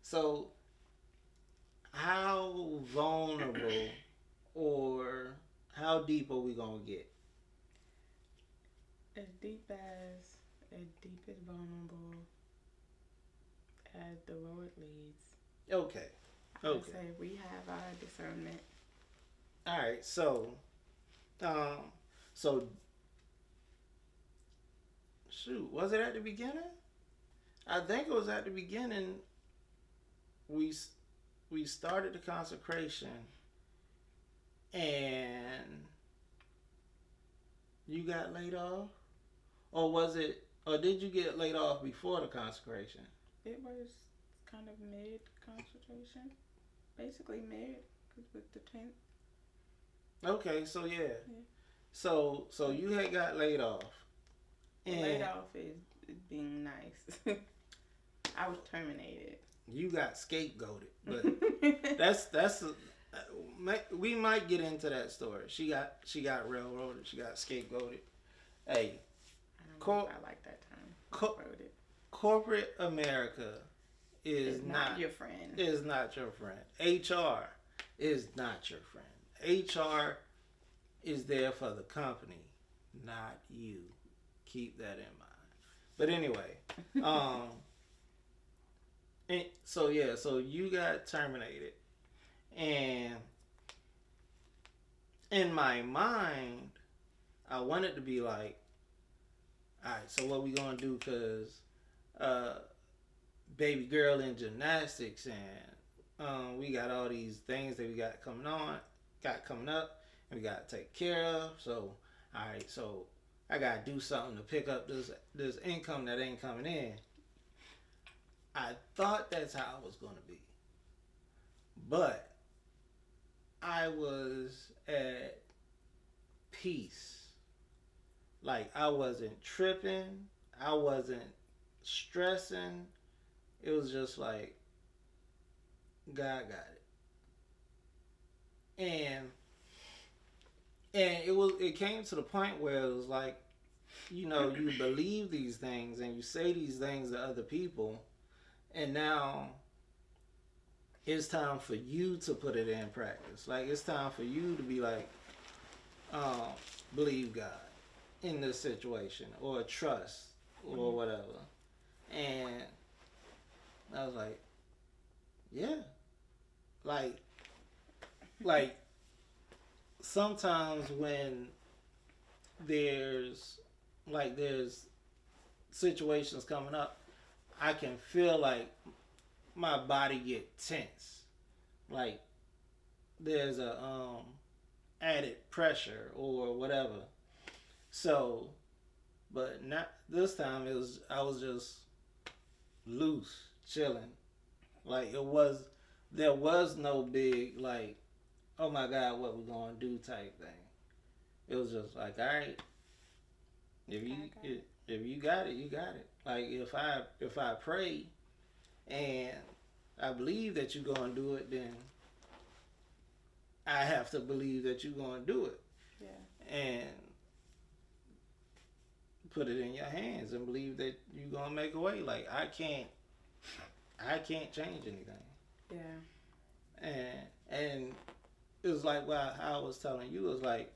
So how vulnerable or how deep are we gonna get? As deep as vulnerable as the Lord leads. Okay. I say we have our discernment. All right. So shoot, was it at the beginning? I think it was at the beginning. We started the consecration, and you got laid off, or was it? Or did you get laid off before the consecration? It was kind of mid consecration, basically mid, with the tent. Okay, so yeah. So you had got laid off. And laid off is being nice. I was terminated. You got scapegoated, but that's we might get into that story. She got railroaded. She got scapegoated. Hey, I don't know if I like that term. Corporate America is not your friend. Is not your friend. HR is not your friend. HR is there for the company, not you. Keep that in mind. But anyway, and so you got terminated, and in my mind, I wanted to be like, all right, so what we gonna do? Cause baby girl in gymnastics, and we got all these things that we got coming up, and we got to take care of. So all right, so I gotta do something to pick up this income that ain't coming in. I thought that's how it was gonna be, but I was at peace. Like I wasn't tripping, I wasn't stressing. It was just like God got it, and it came to the point where it was like, you know, you believe these things and you say these things to other people, and now it's time for you to put it in practice. Like it's time for you to be like, believe God in this situation, or trust, or whatever. And I was like, yeah, like sometimes when there's situations coming up, I can feel like my body get tense, like there's a added pressure or whatever. So, but not this time. I was just loose, chilling. Like there was no big like, oh my God, what we gonna do type thing. It was just like, all right, if you got it, you got it. Like if I pray and I believe that you're gonna do it, then I have to believe that you're gonna do it. Yeah. And put it in your hands and believe that you're gonna make a way. Like I can't change anything. Yeah. And it was like what I was telling you, it was like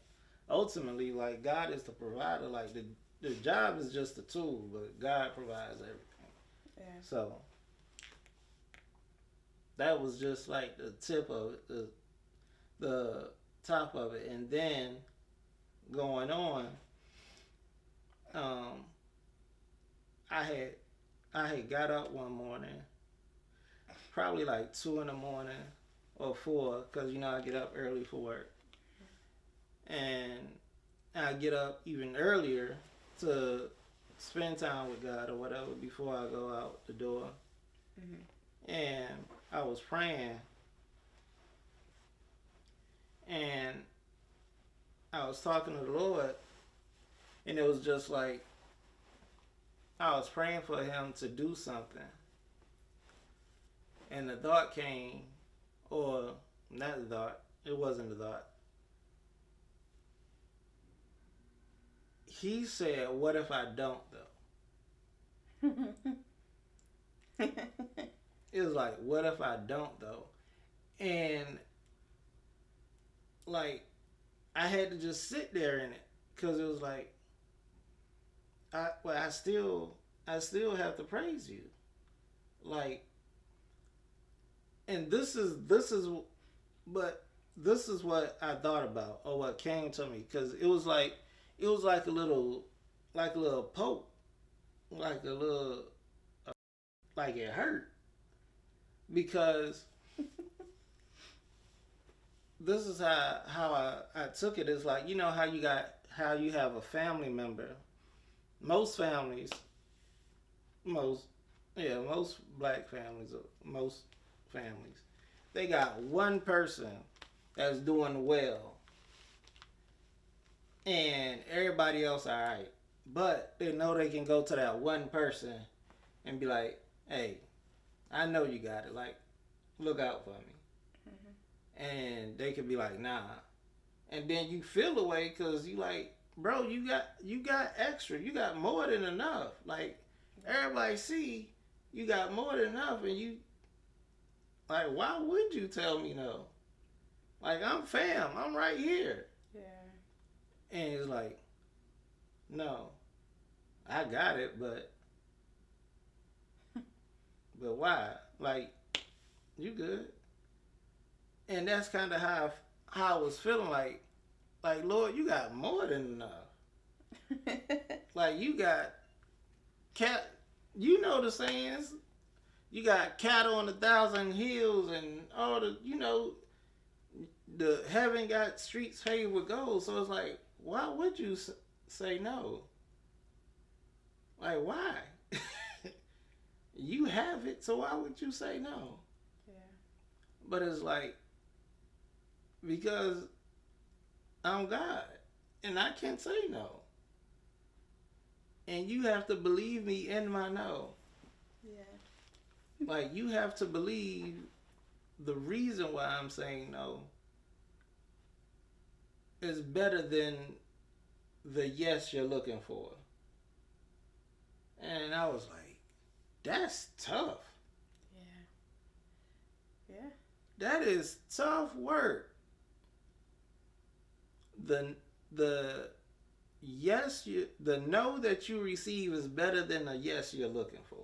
ultimately like God is the provider. Like the job is just a tool, but God provides everything. Yeah. So that was just like the tip of it, the top of it, and then going on, I had got up one morning, probably like 2 a.m. or 4, because I get up early for work, and I get up even earlier to spend time with God or whatever before I go out the door. Mm-hmm. And I was praying, and I was talking to the Lord, and it was just like I was praying for Him to do something, and the thought came, or not the thought, it wasn't the thought. He said, "What if I don't though?" It was like, what if I don't though? And like I had to just sit there in it, because it was like I still have to praise you. Like, and this is what I thought about, or what came to me, because it was like a little poke, like a little like it hurt, because this is how I took it. Is like, how you have a family member. Most families, most black families, or most families, they got one person that's doing well, and everybody else all right. But they know they can go to that one person and be like, "Hey, I know you got it. Like, look out for me." Mm-hmm. And they could be like, "Nah," and then you feel the way, because you like, bro, you got extra. You got more than enough. Like, everybody see you got more than enough, and you like, why would you tell me no? Like, I'm fam. I'm right here. Yeah. And it's like, no, I got it, but why? Like, you good? And that's kind of how I was feeling. Like, Lord, you got more than enough. Like, you got cat. You know the sayings. You got cattle on 1,000 hills, and all the, the heaven got streets paved with gold. So it's like, why would you say no? Like, why? You have it, so why would you say no? Yeah. But it's like, because I'm God, and I can't say no. And you have to believe me in my no. Yeah. Like, you have to believe the reason why I'm saying no is better than the yes you're looking for. And I was like, that's tough. Yeah. Yeah. That is tough work. The no that you receive is better than the yes you're looking for.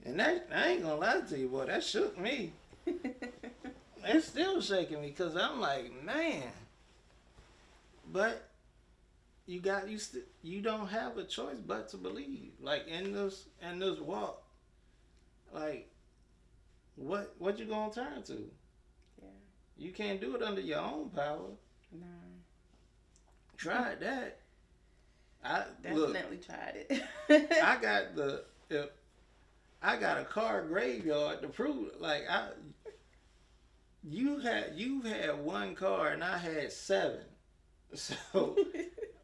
And that, I ain't gonna lie to you, boy, that shook me. It's still shaking me, because I'm like, man. But you don't have a choice but to believe. Like, in this walk, like, what you gonna turn to? Yeah. You can't do it under your own power. No. Tried that. I definitely tried it. I got a car graveyard to prove it. Like you've had one car and I had 7. So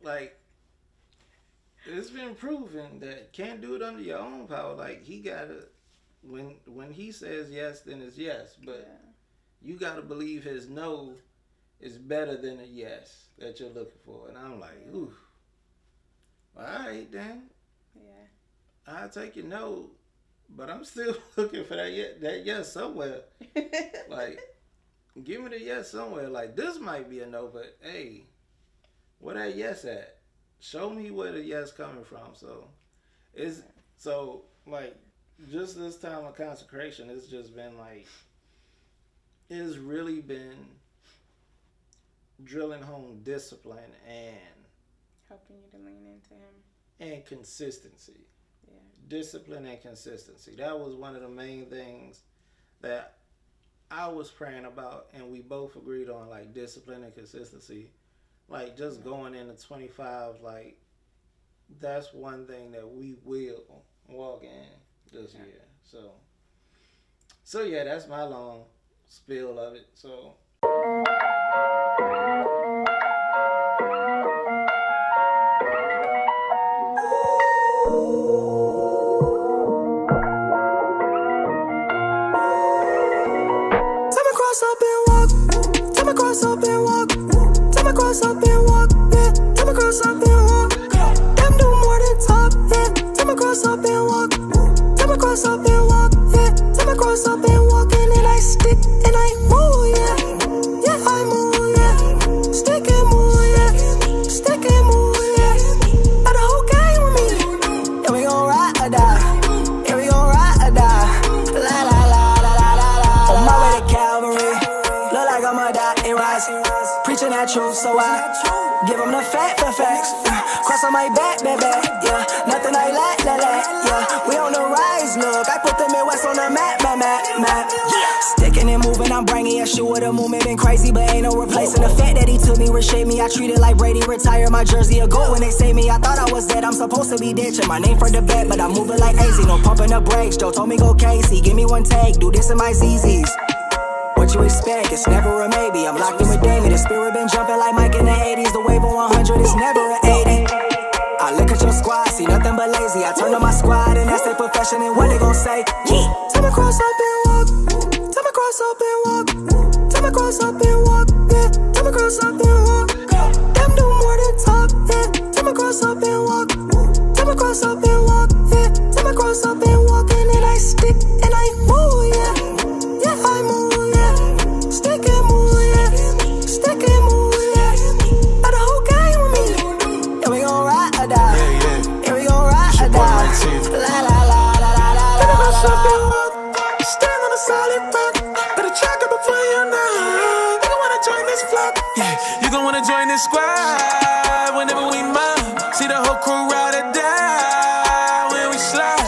like it's been proven that can't do it under your own power. Like he gotta when he says yes, then it's yes. But you gotta believe his no is better than a yes that you're looking for. And I'm like, ooh. All right then. Yeah. I'll take your no, but I'm still looking for that yes somewhere. Like, give me the yes somewhere. Like, this might be a no, but hey, where that yes at? Show me where the yes coming from. So like just this time of consecration, it's just been like it's really been drilling home discipline and helping you to lean into him and consistency. Yeah. Discipline and consistency. That was one of the main things that I was praying about, and we both agreed on, like discipline and consistency. Like just going into 25, like that's one thing that we will walk in this year. So yeah, that's my long spiel of it. So. Preaching that truth, so I give them the fact for facts. Cross on my back, yeah. Nothing like that, yeah. We on the rise, look. I put the Midwest on the map. Yeah. Sticking and moving, I'm bringing Yeshua. The movement been crazy, but ain't no replacing the fact that he took me, reshaped me. I treated like Brady, retired my jersey a goat when they say me. I thought I was dead, I'm supposed to be ditching my name for the bet, but I'm moving like AZ. No pumping the brakes. Joe told me go Casey. Give me one take, do this in my ZZs. What you expect, it's never a maybe. I'm locked in with Davey. The spirit been jumping like Mike in the 80s. The wave on 100 is never an 80. I look at your squad, see nothing but lazy. I turn on my squad and that's their profession. And what they gon' say? Yeah. Tell me cross up and walk. Tell me cross up and walk. Tell me cross up and walk. Yeah. Tell me cross up and walk. Them do more than talk. Yeah. Tell me cross up and walk. Tell me cross up and walk. Yeah. Tell me cross up and walk. And then I stick and I move. Yeah. Yeah, I move. Stick and move, yeah. Stick and move, yeah. But the whole game with me. Yeah, we gon' ride or die. Yeah, we gon' ride or die. La la la la la la la. Better go shop and walk. Stand on a solid rock. Better check it before you know. You gon' wanna join this flock. Yeah, you gon' wanna join this squad whenever we mob. See the whole crew ride or die when we slide.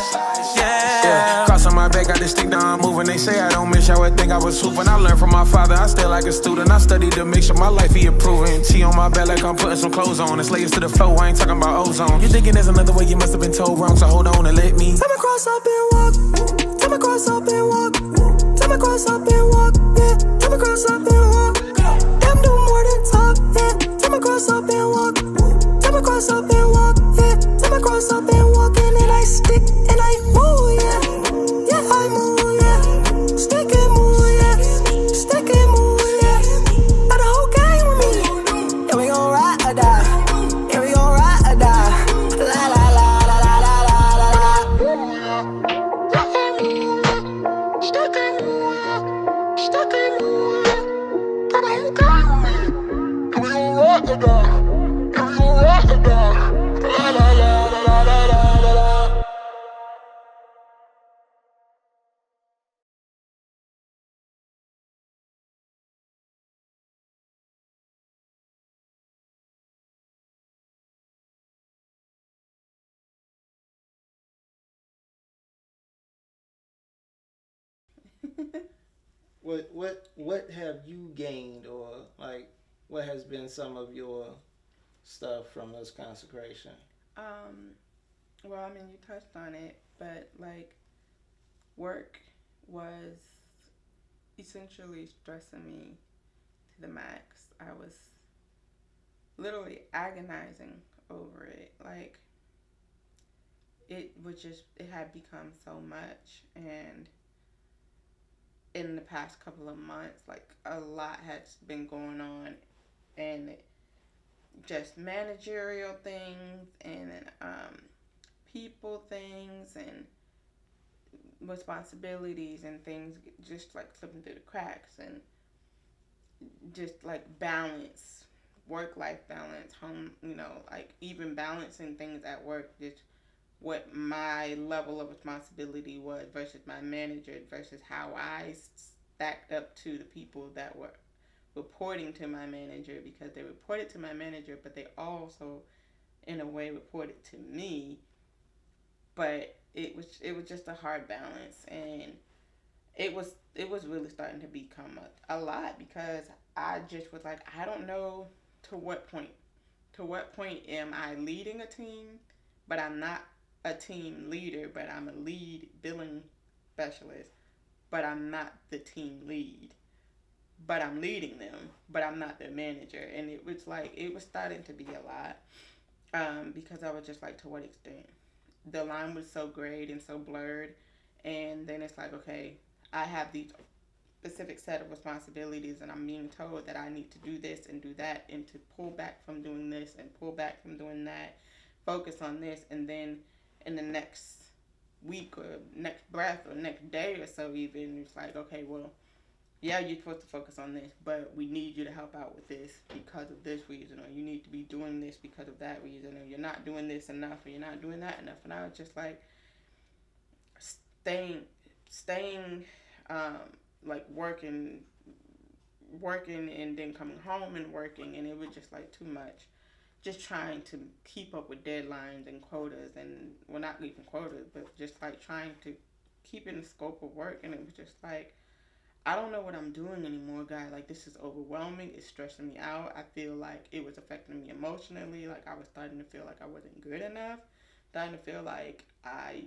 Yeah. Cross on my back, got this stick down moving. They say I don't miss, y'all would think I was hooping. I learned from my father, I stay like a student. I studied to make sure my life he improving. T on my back like I'm putting some clothes on. It's layers to the flow, I ain't talking about ozone. You thinking there's another way, you must have been told wrong. So hold on and let me. Tell me cross up and walk. Tell me cross up and walk. Tell me cross up and walk. Yeah. Tell me cross up and walk. Them do more than talk. Yeah. Tell me cross up and walk. Tell me cross up and walk. Yeah. Tell me cross up and walk. And then I stick and I move. Yeah. Yeah, I move. Yeah. Stick and move. Yeah. Stick and move. Yeah. But the whole game with me. Yeah, we gon' ride or die. Yeah, we gon' ride or die. La la la la la la la la. Stick and move. Yeah. Stick and move. Yeah. But the whole game with me. Yeah, we gon' ride or die. Yeah, we gon' ride or die. La la la la la la la. What have you gained, or like what has been some of your stuff from this consecration? Well, I mean, you touched on it, but like work was essentially stressing me to the max. I was literally agonizing over it. Like it had become so much, and in the past couple of months, like a lot has been going on, and just managerial things and people things and responsibilities and things just like slipping through the cracks, and just like balance, work-life balance, home, like even balancing things at work, just what my level of responsibility was versus my manager versus how I stacked up to the people that were reporting to my manager, because they reported to my manager, but they also in a way reported to me. But it was just a hard balance, and it was really starting to become a lot, because I just was like, I don't know to what point am I leading a team, but I'm not a team leader, but I'm a lead billing specialist, but I'm not the team lead, but I'm leading them, but I'm not their manager. And it was starting to be a lot, because I was just like, to what extent? The line was so grayed and so blurred, and then it's like, okay, I have these specific set of responsibilities, and I'm being told that I need to do this and do that, and to pull back from doing this and pull back from doing that, focus on this, and then in the next week or next breath or next day or so even, it's like, okay, well, yeah, you're supposed to focus on this, but we need you to help out with this because of this reason, or you need to be doing this because of that reason, or you're not doing this enough, or you're not doing that enough. And I was just like staying like working and then coming home and working, and it was just like too much. Just trying to keep up with deadlines and quotas, and well, not even quotas, but just like trying to keep in the scope of work. And it was just like, I don't know what I'm doing anymore, guys. Like, this is overwhelming. It's stressing me out. I feel like it was affecting me emotionally. Like, I was starting to feel like I wasn't good enough. Starting to feel like I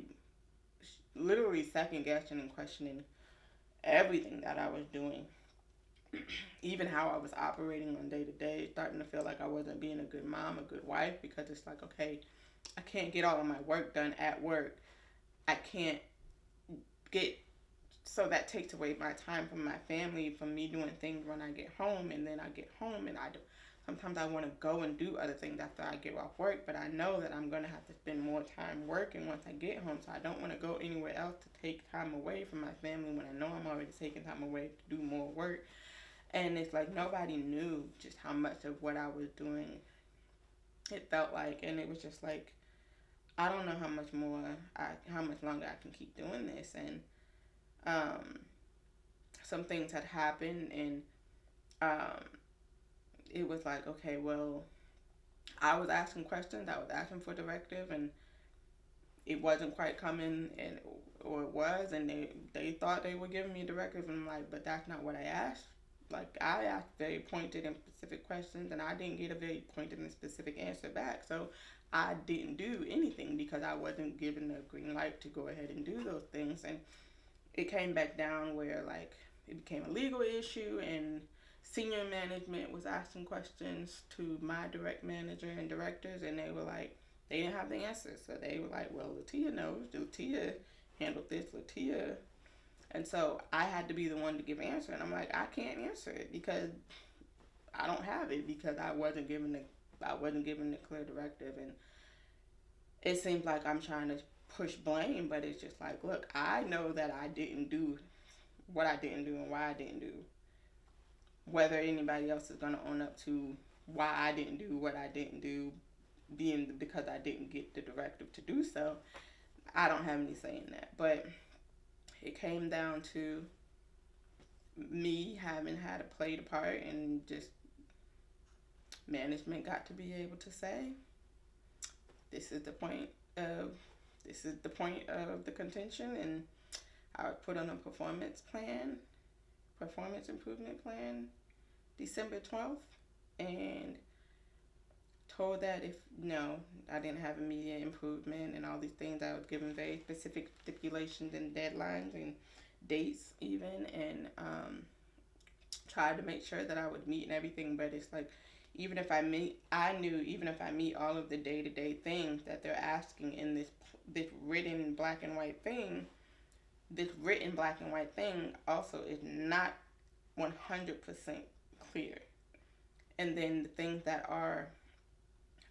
literally second guessing and questioning everything that I was doing. Even how I was operating on day to day. Starting to feel like I wasn't being a good mom, a good wife, because it's like, okay, I can't get all of my work done at work. I can't get... So that takes away my time from my family, from me doing things when I get home, and then I get home and sometimes I want to go and do other things after I get off work, but I know that I'm going to have to spend more time working once I get home, so I don't want to go anywhere else to take time away from my family when I know I'm already taking time away to do more work. And it's like nobody knew just how much of what I was doing it felt like, and it was just like, I don't know how much longer I can keep doing this. And some things had happened, and it was like, okay, well, I was asking questions, I was asking for directive, and it wasn't quite coming, or it was, and they thought they were giving me directive, and I'm like, but that's not what I asked. Like, I asked very pointed and specific questions, and I didn't get a very pointed and specific answer back, so I didn't do anything because I wasn't given the green light to go ahead and do those things. And it came back down where, like, it became a legal issue, and senior management was asking questions to my direct manager and directors, and they were like, they didn't have the answers. So they were like, well, Latia knows. Latia handled this. Latia. And so I had to be the one to give answer. And I'm like, I can't answer it because I don't have it, because I wasn't given the clear directive. And it seems like I'm trying to push blame, but it's just like, look, I know that I didn't do what I didn't do and why I didn't do. Whether anybody else is going to own up to why I didn't do what I didn't do, being because I didn't get the directive to do so, I don't have any say in that. But it came down to me having had to play the part, and just management got to be able to say, this is the point of the contention, and I would put on a performance improvement plan, December 12th, and told that if I didn't have immediate improvement and all these things, I was given very specific stipulations and deadlines and dates even, and tried to make sure that I would meet and everything. But it's like, even if I meet all of the day-to-day things that they're asking in this written black and white thing, also is not 100% clear. And then the things that are,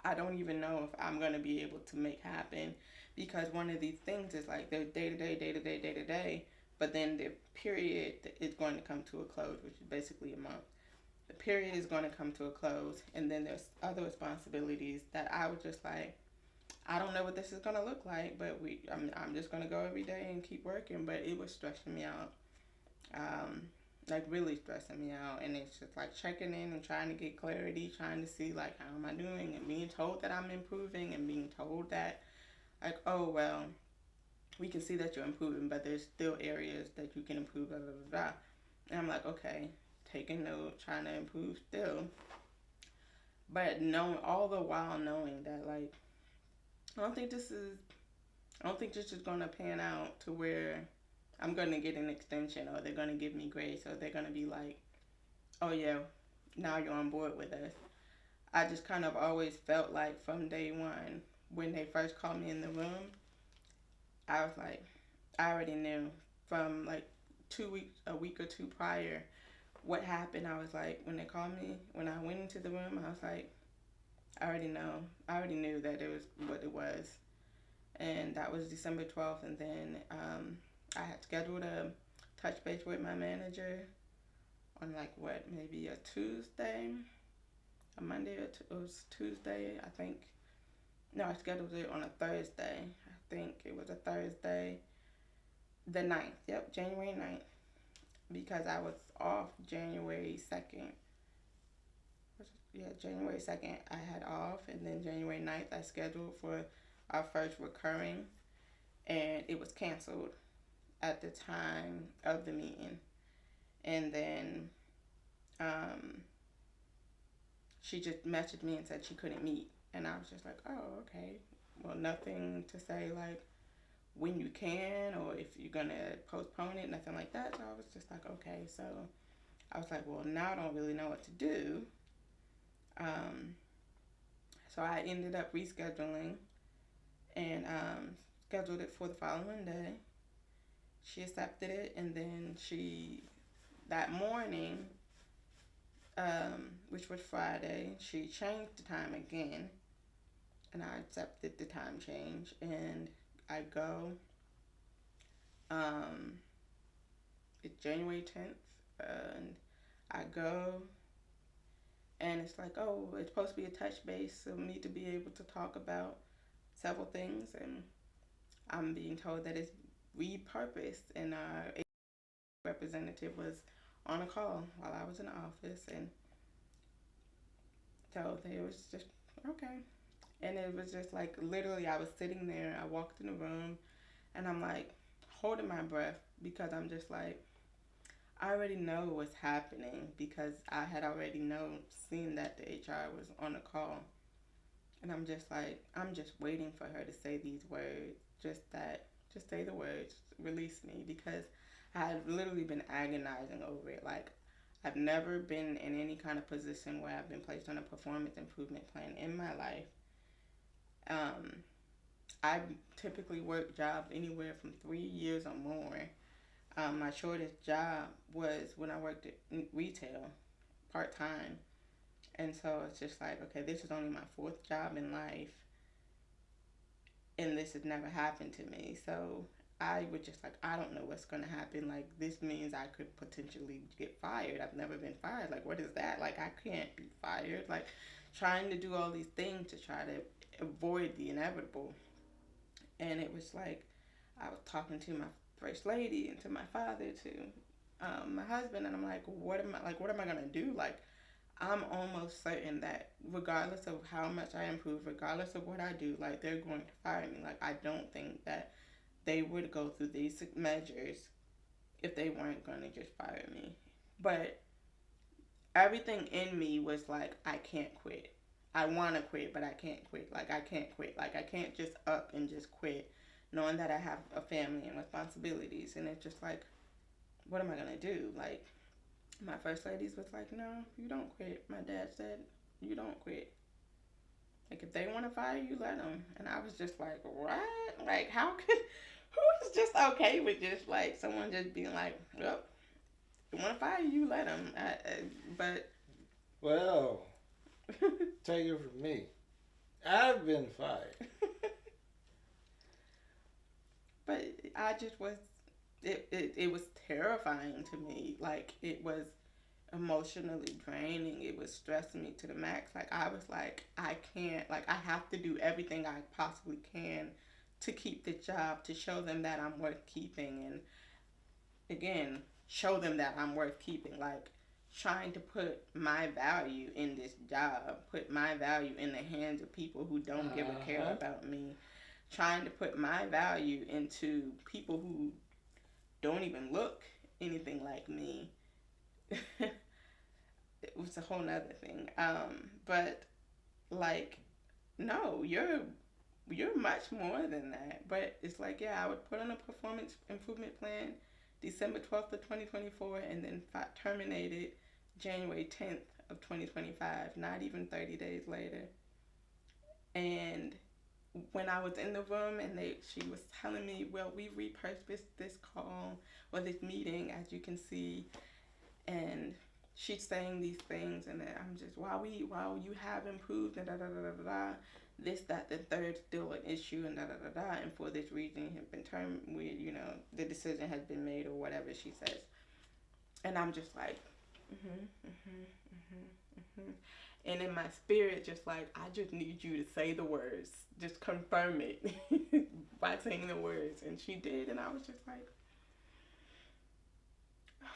I don't even know if I'm going to be able to make happen, because one of these things is like they're day-to-day, but then the period is going to come to a close, which is basically a month. The period is going to come to a close, and then there's other responsibilities that I was just like, I don't know what this is going to look like, but I'm just going to go every day and keep working. But it was stressing me out, like really stressing me out. And it's just like checking in and trying to get clarity, trying to see like, how am I doing, and being told that I'm improving, and being told that like, oh, well, we can see that you're improving, but there's still areas that you can improve, blah, blah, blah, blah. And I'm like, okay, taking note, trying to improve still. But all the while knowing that, like, I don't think this is going to pan out to where I'm going to get an extension, or they're going to give me grace, or they're going to be like, oh yeah, now you're on board with us. I just kind of always felt like from day one, when they first called me in the room, I was like, I already knew from like a week or two prior, what happened. I was like, when they called me, when I went into the room, I was like, I already knew that it was what it was. And that was December 12th. And then I had scheduled a touch base with my manager on like maybe a Tuesday, a Monday, it was Tuesday, I think. No, I scheduled it on a Thursday. I think it was a Thursday, the 9th. Yep, January 9th. Because I was off January 2nd. Yeah, January 2nd I had off, and then January 9th I scheduled for our first recurring, and it was canceled at the time of the meeting. And then she just messaged me and said she couldn't meet, and I was just like, oh, okay. Well, nothing to say like when you can, or if you're gonna postpone it, nothing like that. So I was just like, okay. So I was like, well, now I don't really know what to do. So I ended up rescheduling and scheduled it for the following day. She accepted it, and then that morning, which was Friday, she changed the time again, and I accepted the time change, and I go. It's January 10th, and I go, and it's like, oh, it's supposed to be a touch base, so we need to be able to talk about several things, and I'm being told that it's repurposed, and our representative was on a call while I was in the office, and so it was just, okay. And it was just like, literally, I was sitting there, I walked in the room, and I'm like, holding my breath, because I'm just like, I already know what's happening, because I had already seen that the HR was on a call. And I'm just like, I'm just waiting for her to say these words, just say the words, release me, because I had literally been agonizing over it. Like, I've never been in any kind of position where I've been placed on a performance improvement plan in my life. I typically work jobs anywhere from 3 years or more. My shortest job was when I worked at retail, part-time. And so it's just like, okay, this is only my 4th job in life, and this has never happened to me. So I was just like, I don't know what's going to happen. Like, this means I could potentially get fired. I've never been fired. Like, what is that? Like, I can't be fired. Like, trying to do all these things to try to avoid the inevitable. And it was like, I was talking to my first lady and to my father, to my husband, and I'm like, what am I gonna do? Like, I'm almost certain that regardless of how much I improve, regardless of what I do, like, they're going to fire me. Like, I don't think that they would go through these measures if they weren't going to just fire me. But everything in me was like, I can't quit. I want to quit, but I can't quit. Like, I can't quit. Like, I can't just up and just quit, knowing that I have a family and responsibilities. And it's just like, what am I going to do? Like, my first ladies was like, no, you don't quit. My dad said, you don't quit. Like, if they want to fire you, let them. And I was just like, what? Like, how could, who is just okay with just, like, someone just being like, well, if you want to fire you, let them. But. Well, take it from me. I've been fired. But I just was, it was terrifying to me. Like, it was emotionally draining. It was stressing me to the max. Like, I was like, I can't, like, I have to do everything I possibly can to keep the job, to show them that I'm worth keeping. And again, show them that I'm worth keeping. Like, trying to put my value in this job, put my value in the hands of people who don't give a care about me, trying to put my value into people who don't even look anything like me. It was a whole nother thing. But like, no, you're much more than that. But it's like, yeah, I would put on a performance improvement plan December 12th of 2024 and then terminated January 10th of 2025, not even 30 days later. And when I was in the room and she was telling me, well, we repurposed this call or this meeting, as you can see, and she's saying these things, and then I'm just, while you have improved, and da da da da da, this, that, the third, still an issue, and da da da da, and for this reason have been the decision has been made, or whatever she says. And I'm just like, and in my spirit, just like, I just need you to say the words, just confirm it by saying the words. And she did, and I was just like,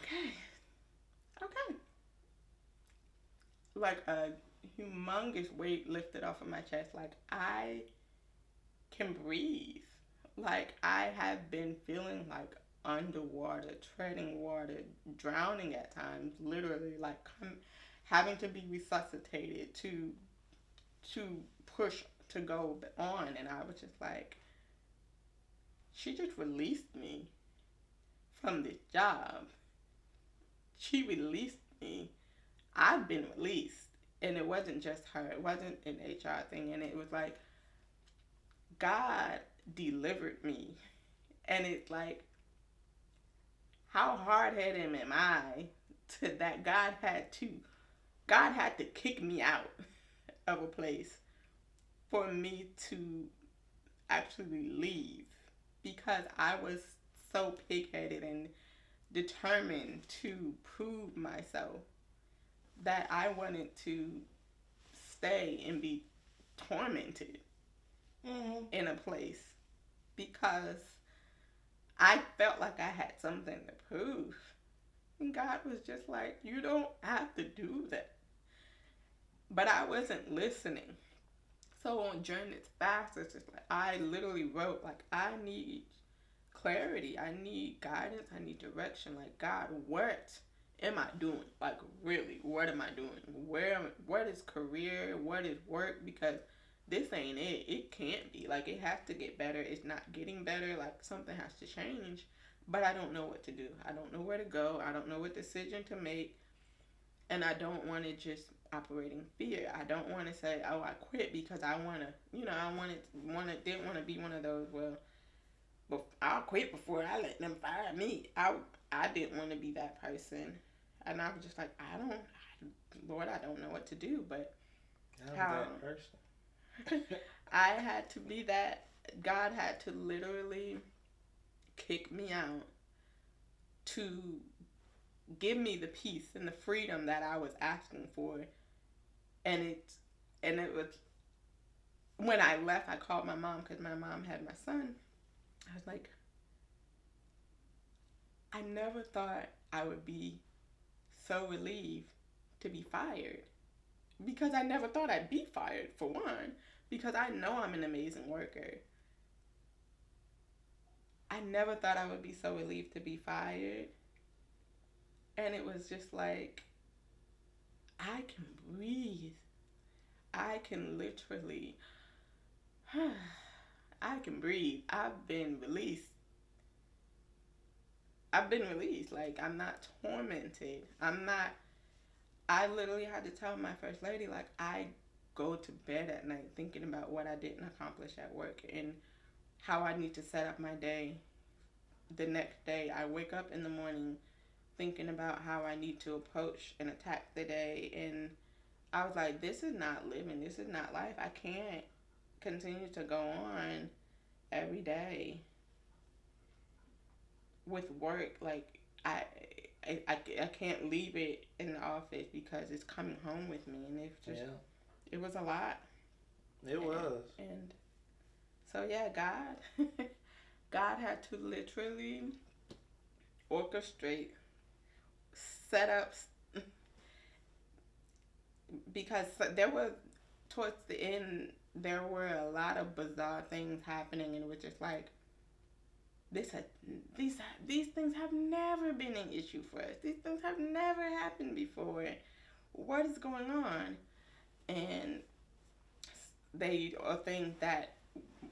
okay. Like a humongous weight lifted off of my chest. Like, I can breathe. Like, I have been feeling like underwater, treading water, drowning at times, literally, like having to be resuscitated to push to go on. And I was just like, she just released me from this job. She released me. I've been released. And it wasn't just her. It wasn't an HR thing. And it was like, God delivered me. And it's like, how hard-headed am I to that God had to kick me out of a place for me to actually leave, because I was so pig-headed and determined to prove myself that I wanted to stay and be tormented in a place, because I felt like I had something to prove. And God was just like, you don't have to do that. But I wasn't listening. So during this fast, it's just like, I literally wrote, like, I need clarity. I need guidance. I need direction. Like, God, what am I doing? Like, really, what am I doing? What is career? What is work? Because this ain't it. It can't be. Like, it has to get better. It's not getting better. Like, something has to change. But I don't know what to do. I don't know where to go. I don't know what decision to make. And I don't want to just operate in fear. I don't want to say, oh, I quit because I want to, didn't want to be one of those, well, I'll quit before I let them fire me. I didn't want to be that person. And I was just like, Lord, I don't know what to do. But I'm that person. I had to be that. God had to literally kick me out to give me the peace and the freedom that I was asking for. And it was, when I left, I called my mom, because my mom had my son. I was like, I never thought I would be so relieved to be fired, because I never thought I'd be fired, for one, because I know I'm an amazing worker. I never thought I would be so relieved to be fired. And it was just like, I can breathe. I can literally, I can breathe. I've been released. Like, I'm not tormented. I literally had to tell my first lady, like, I go to bed at night thinking about what I didn't accomplish at work and how I need to set up my day the next day. I wake up in the morning thinking about how I need to approach and attack the day. And I was like, this is not living. This is not life. I can't continue to go on every day with work. Like, I can't leave it in the office because it's coming home with me. And it's just, it was a lot. It was. And so, yeah, God had to literally orchestrate, set up, because there was, towards the end, there were a lot of bizarre things happening, and it was just like, these things have never been an issue for us. These things have never happened before. What is going on? And they are things that,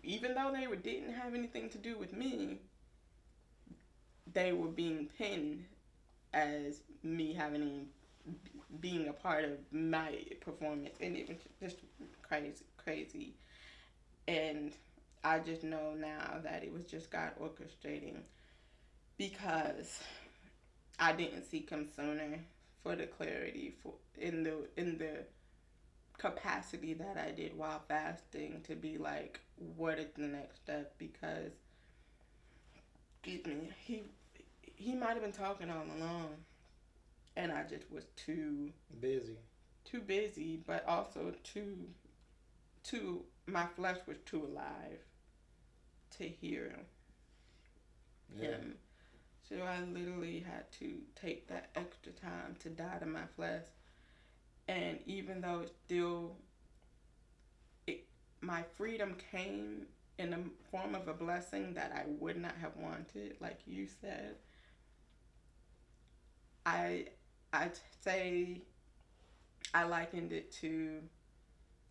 even though they didn't have anything to do with me, they were being pinned as me being a part of my performance, and it was just crazy. And I just know now that it was just God orchestrating, because I didn't seek Him sooner for the clarity in the capacity that I did while fasting, to be like, what is the next step? Because, excuse me, he might have been talking all along, and I just was too busy, but also too my flesh was too alive to hear him. So I literally had to take that extra time to die to my flesh. And even though my freedom came in the form of a blessing that I would not have wanted, like you said, I'd say I likened it to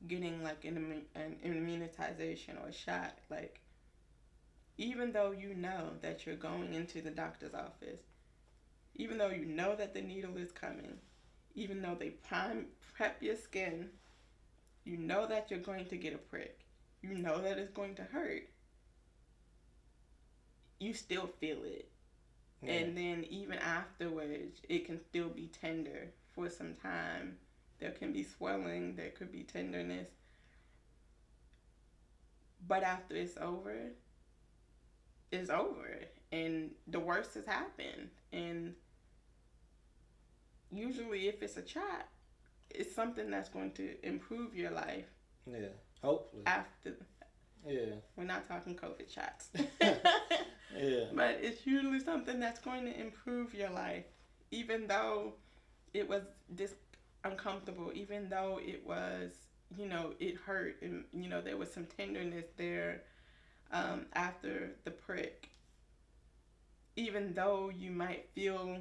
getting like an immunization or a shot. Like, even though you know that you're going into the doctor's office, even though you know that the needle is coming, even though they prep your skin, you know that you're going to get a prick, you know that it's going to hurt, you still feel it. Yeah. And then even afterwards, it can still be tender for some time. There can be swelling, there could be tenderness. But after it's over, and the worst has happened. And usually if it's a shot, it's something that's going to improve your life. Yeah, hopefully. We're not talking COVID shots. Yeah. But it's usually something that's going to improve your life, even though it was uncomfortable, even though it was, it hurt, and, there was some tenderness there after the prick. Even though you might feel,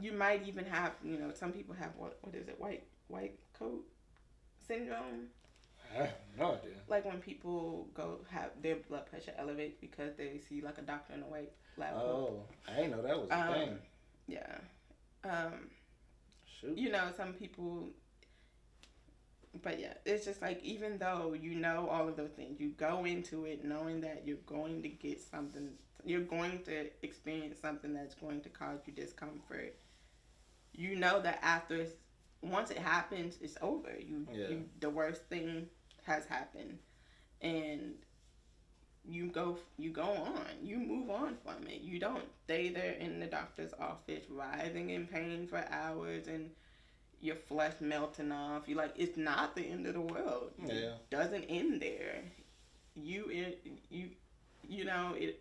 you might even have, some people have, what is it, white coat syndrome? I have no idea. Like when people have their blood pressure elevates because they see like a doctor in a white lab coat. Oh, I didn't know that was a thing. Yeah. Shoot. Some people, but yeah, it's just like, even though you know all of those things, you go into it knowing that you're going to get something, you're going to experience something that's going to cause you discomfort. You know that once it happens, it's over. The worst thing has happened, and you go on. You move on from it. You don't stay there in the doctor's office writhing in pain for hours and your flesh melting off. You're like, it's not the end of the world. Yeah. It doesn't end there.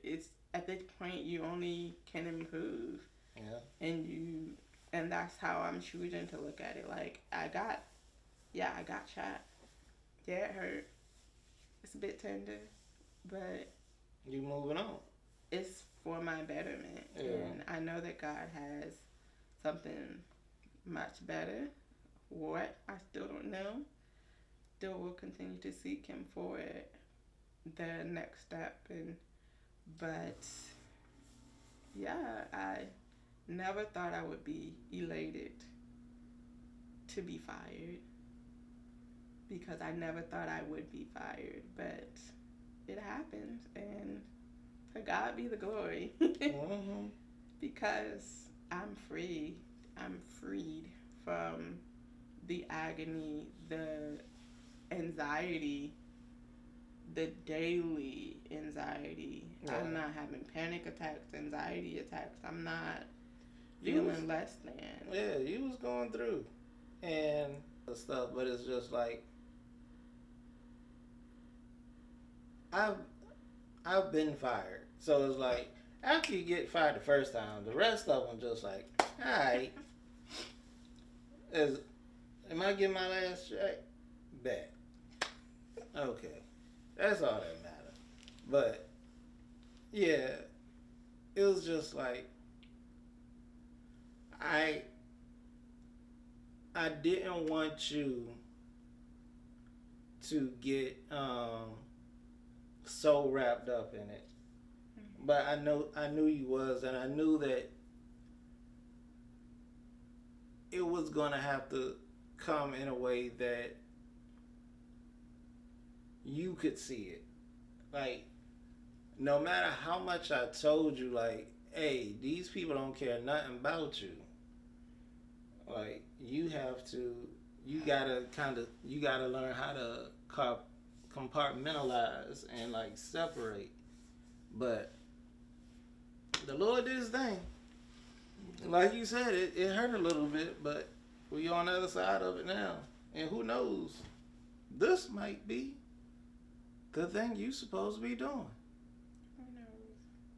It's at this point you only can improve. Yeah. And that's how I'm choosing to look at it. Like, I got shot. Yeah, it hurt. It's a bit tender, but you moving on. It's for my betterment. Yeah. And I know that God has something much better what, I still don't know. Still will continue to seek him for the next step. But yeah, I never thought I would be elated to be fired, because I never thought I would be fired, but it happens, and to God be the glory. Because I'm free. I'm freed from the agony, the anxiety, the daily anxiety. Yeah. I'm not having panic attacks, anxiety attacks. I'm not feeling less than. Yeah, you was going through and stuff, but it's just like I've been fired, so it's like after you get fired the first time, the rest of them just like, all right, am I getting my last check? Bet. Okay, that's all that matters. But yeah, it was just like I didn't want you to get so wrapped up in it, but I knew you was, and I knew that it was gonna have to come in a way that you could see it. Like, no matter how much I told you, like, hey, these people don't care nothing about you. Like, you gotta learn how to compartmentalize and like separate. But the Lord did his thing. Like you said, it hurt a little bit, but we're on the other side of it now. And who knows? This might be the thing you supposed to be doing.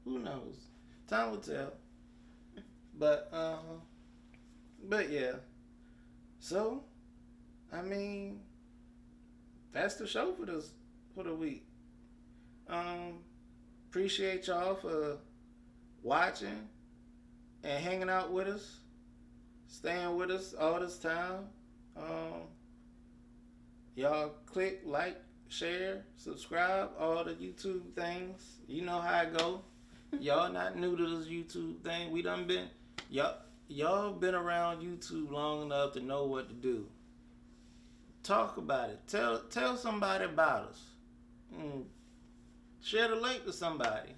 Who knows? Time will tell. But yeah. So, I mean, that's the show for the week. Appreciate y'all for watching and hanging out with us, staying with us all this time. Y'all click, like, share, subscribe, all the YouTube things. You know how it go. Y'all not new to this YouTube thing. We done been, y'all been around YouTube long enough to know what to do. Talk about it. Tell somebody about us. Share the link to somebody.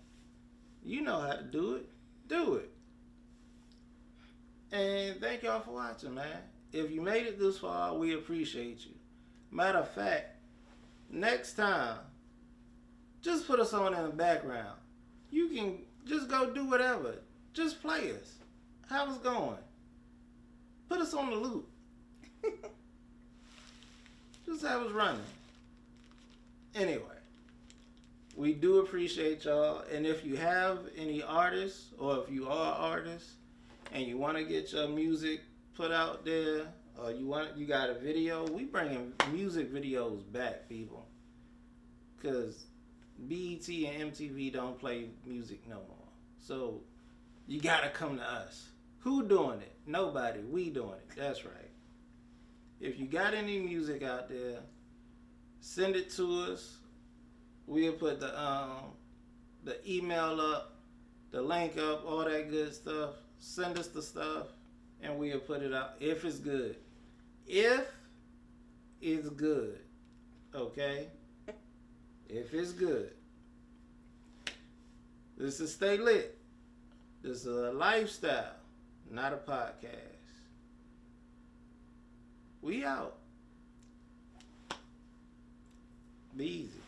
You know how to do it. Do it. And thank y'all for watching, man. If you made it this far, we appreciate you. Matter of fact, next time, just put us on in the background. You can just go do whatever. Just play us. Have us going. Put us on the loop. Just have us running. Anyway, we do appreciate y'all. And if you have any artists, or if you are artists, and you want to get your music put out there, or you got a video, we bringing music videos back, people. Because BET and MTV don't play music no more. So you got to come to us. Who doing it? Nobody. We doing it. That's right. If you got any music out there, send it to us. We'll put the email up, the link up, all that good stuff. Send us the stuff, and we'll put it out if it's good. If it's good, okay? If it's good. This is Stay Lit. This is a lifestyle, not a podcast. We out. Be easy.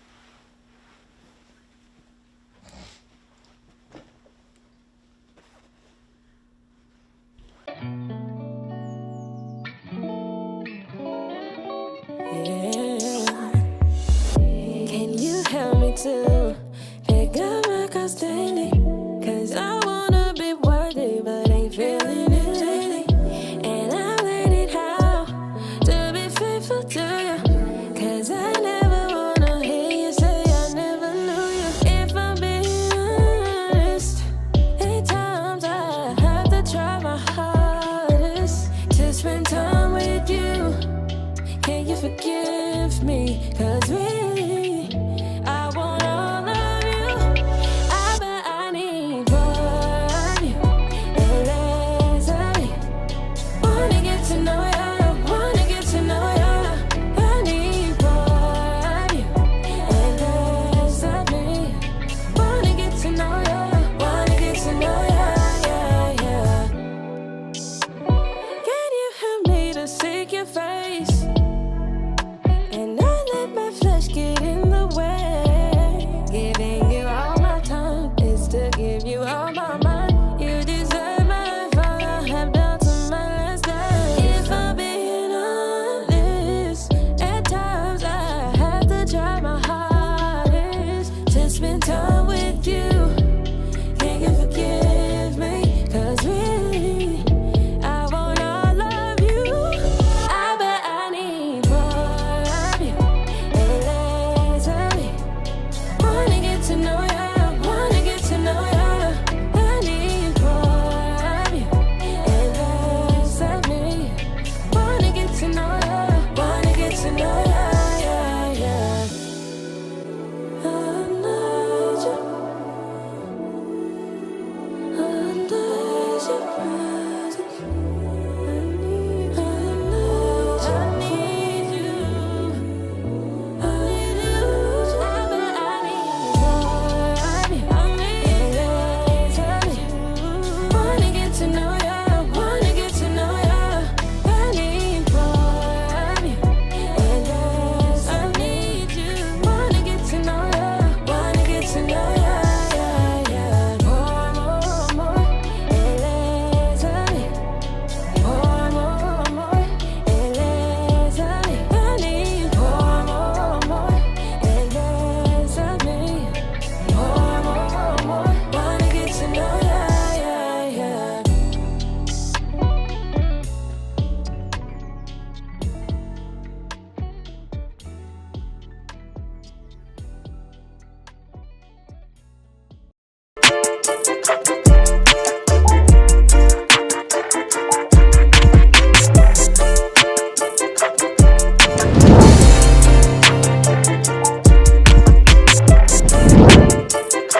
Can you help me to pick up my cause daily? Cause I wanna be worthy, but ain't feeling it lately. And I learned how to be faithful to you. Cause I never wanna hear you say I never knew you. If I'm being honest, at times I have to try my hardest to spend time time with you. Can you forgive me? 'Cause really, I want all of you. I bet I need more of you and less of me. Wanna get to know you, wanna get to know you. I need more of you and less of me. Wanna get to know you, wanna get to know you, yeah, yeah. Can you help me to seek your face and not let my flesh get in the way? Giving you all my time is to give you all my mind. You deserve my fire, I have down to my last day. If I'm being honest, at times I have to try my hardest to spend time with you. Can you forgive me? 'Cause really, I want all of you. I bet I need more of you and less of me. Wanna get to know you, wanna get to know you. I need more of you and less of me. Wanna get to know you, wanna get to know you.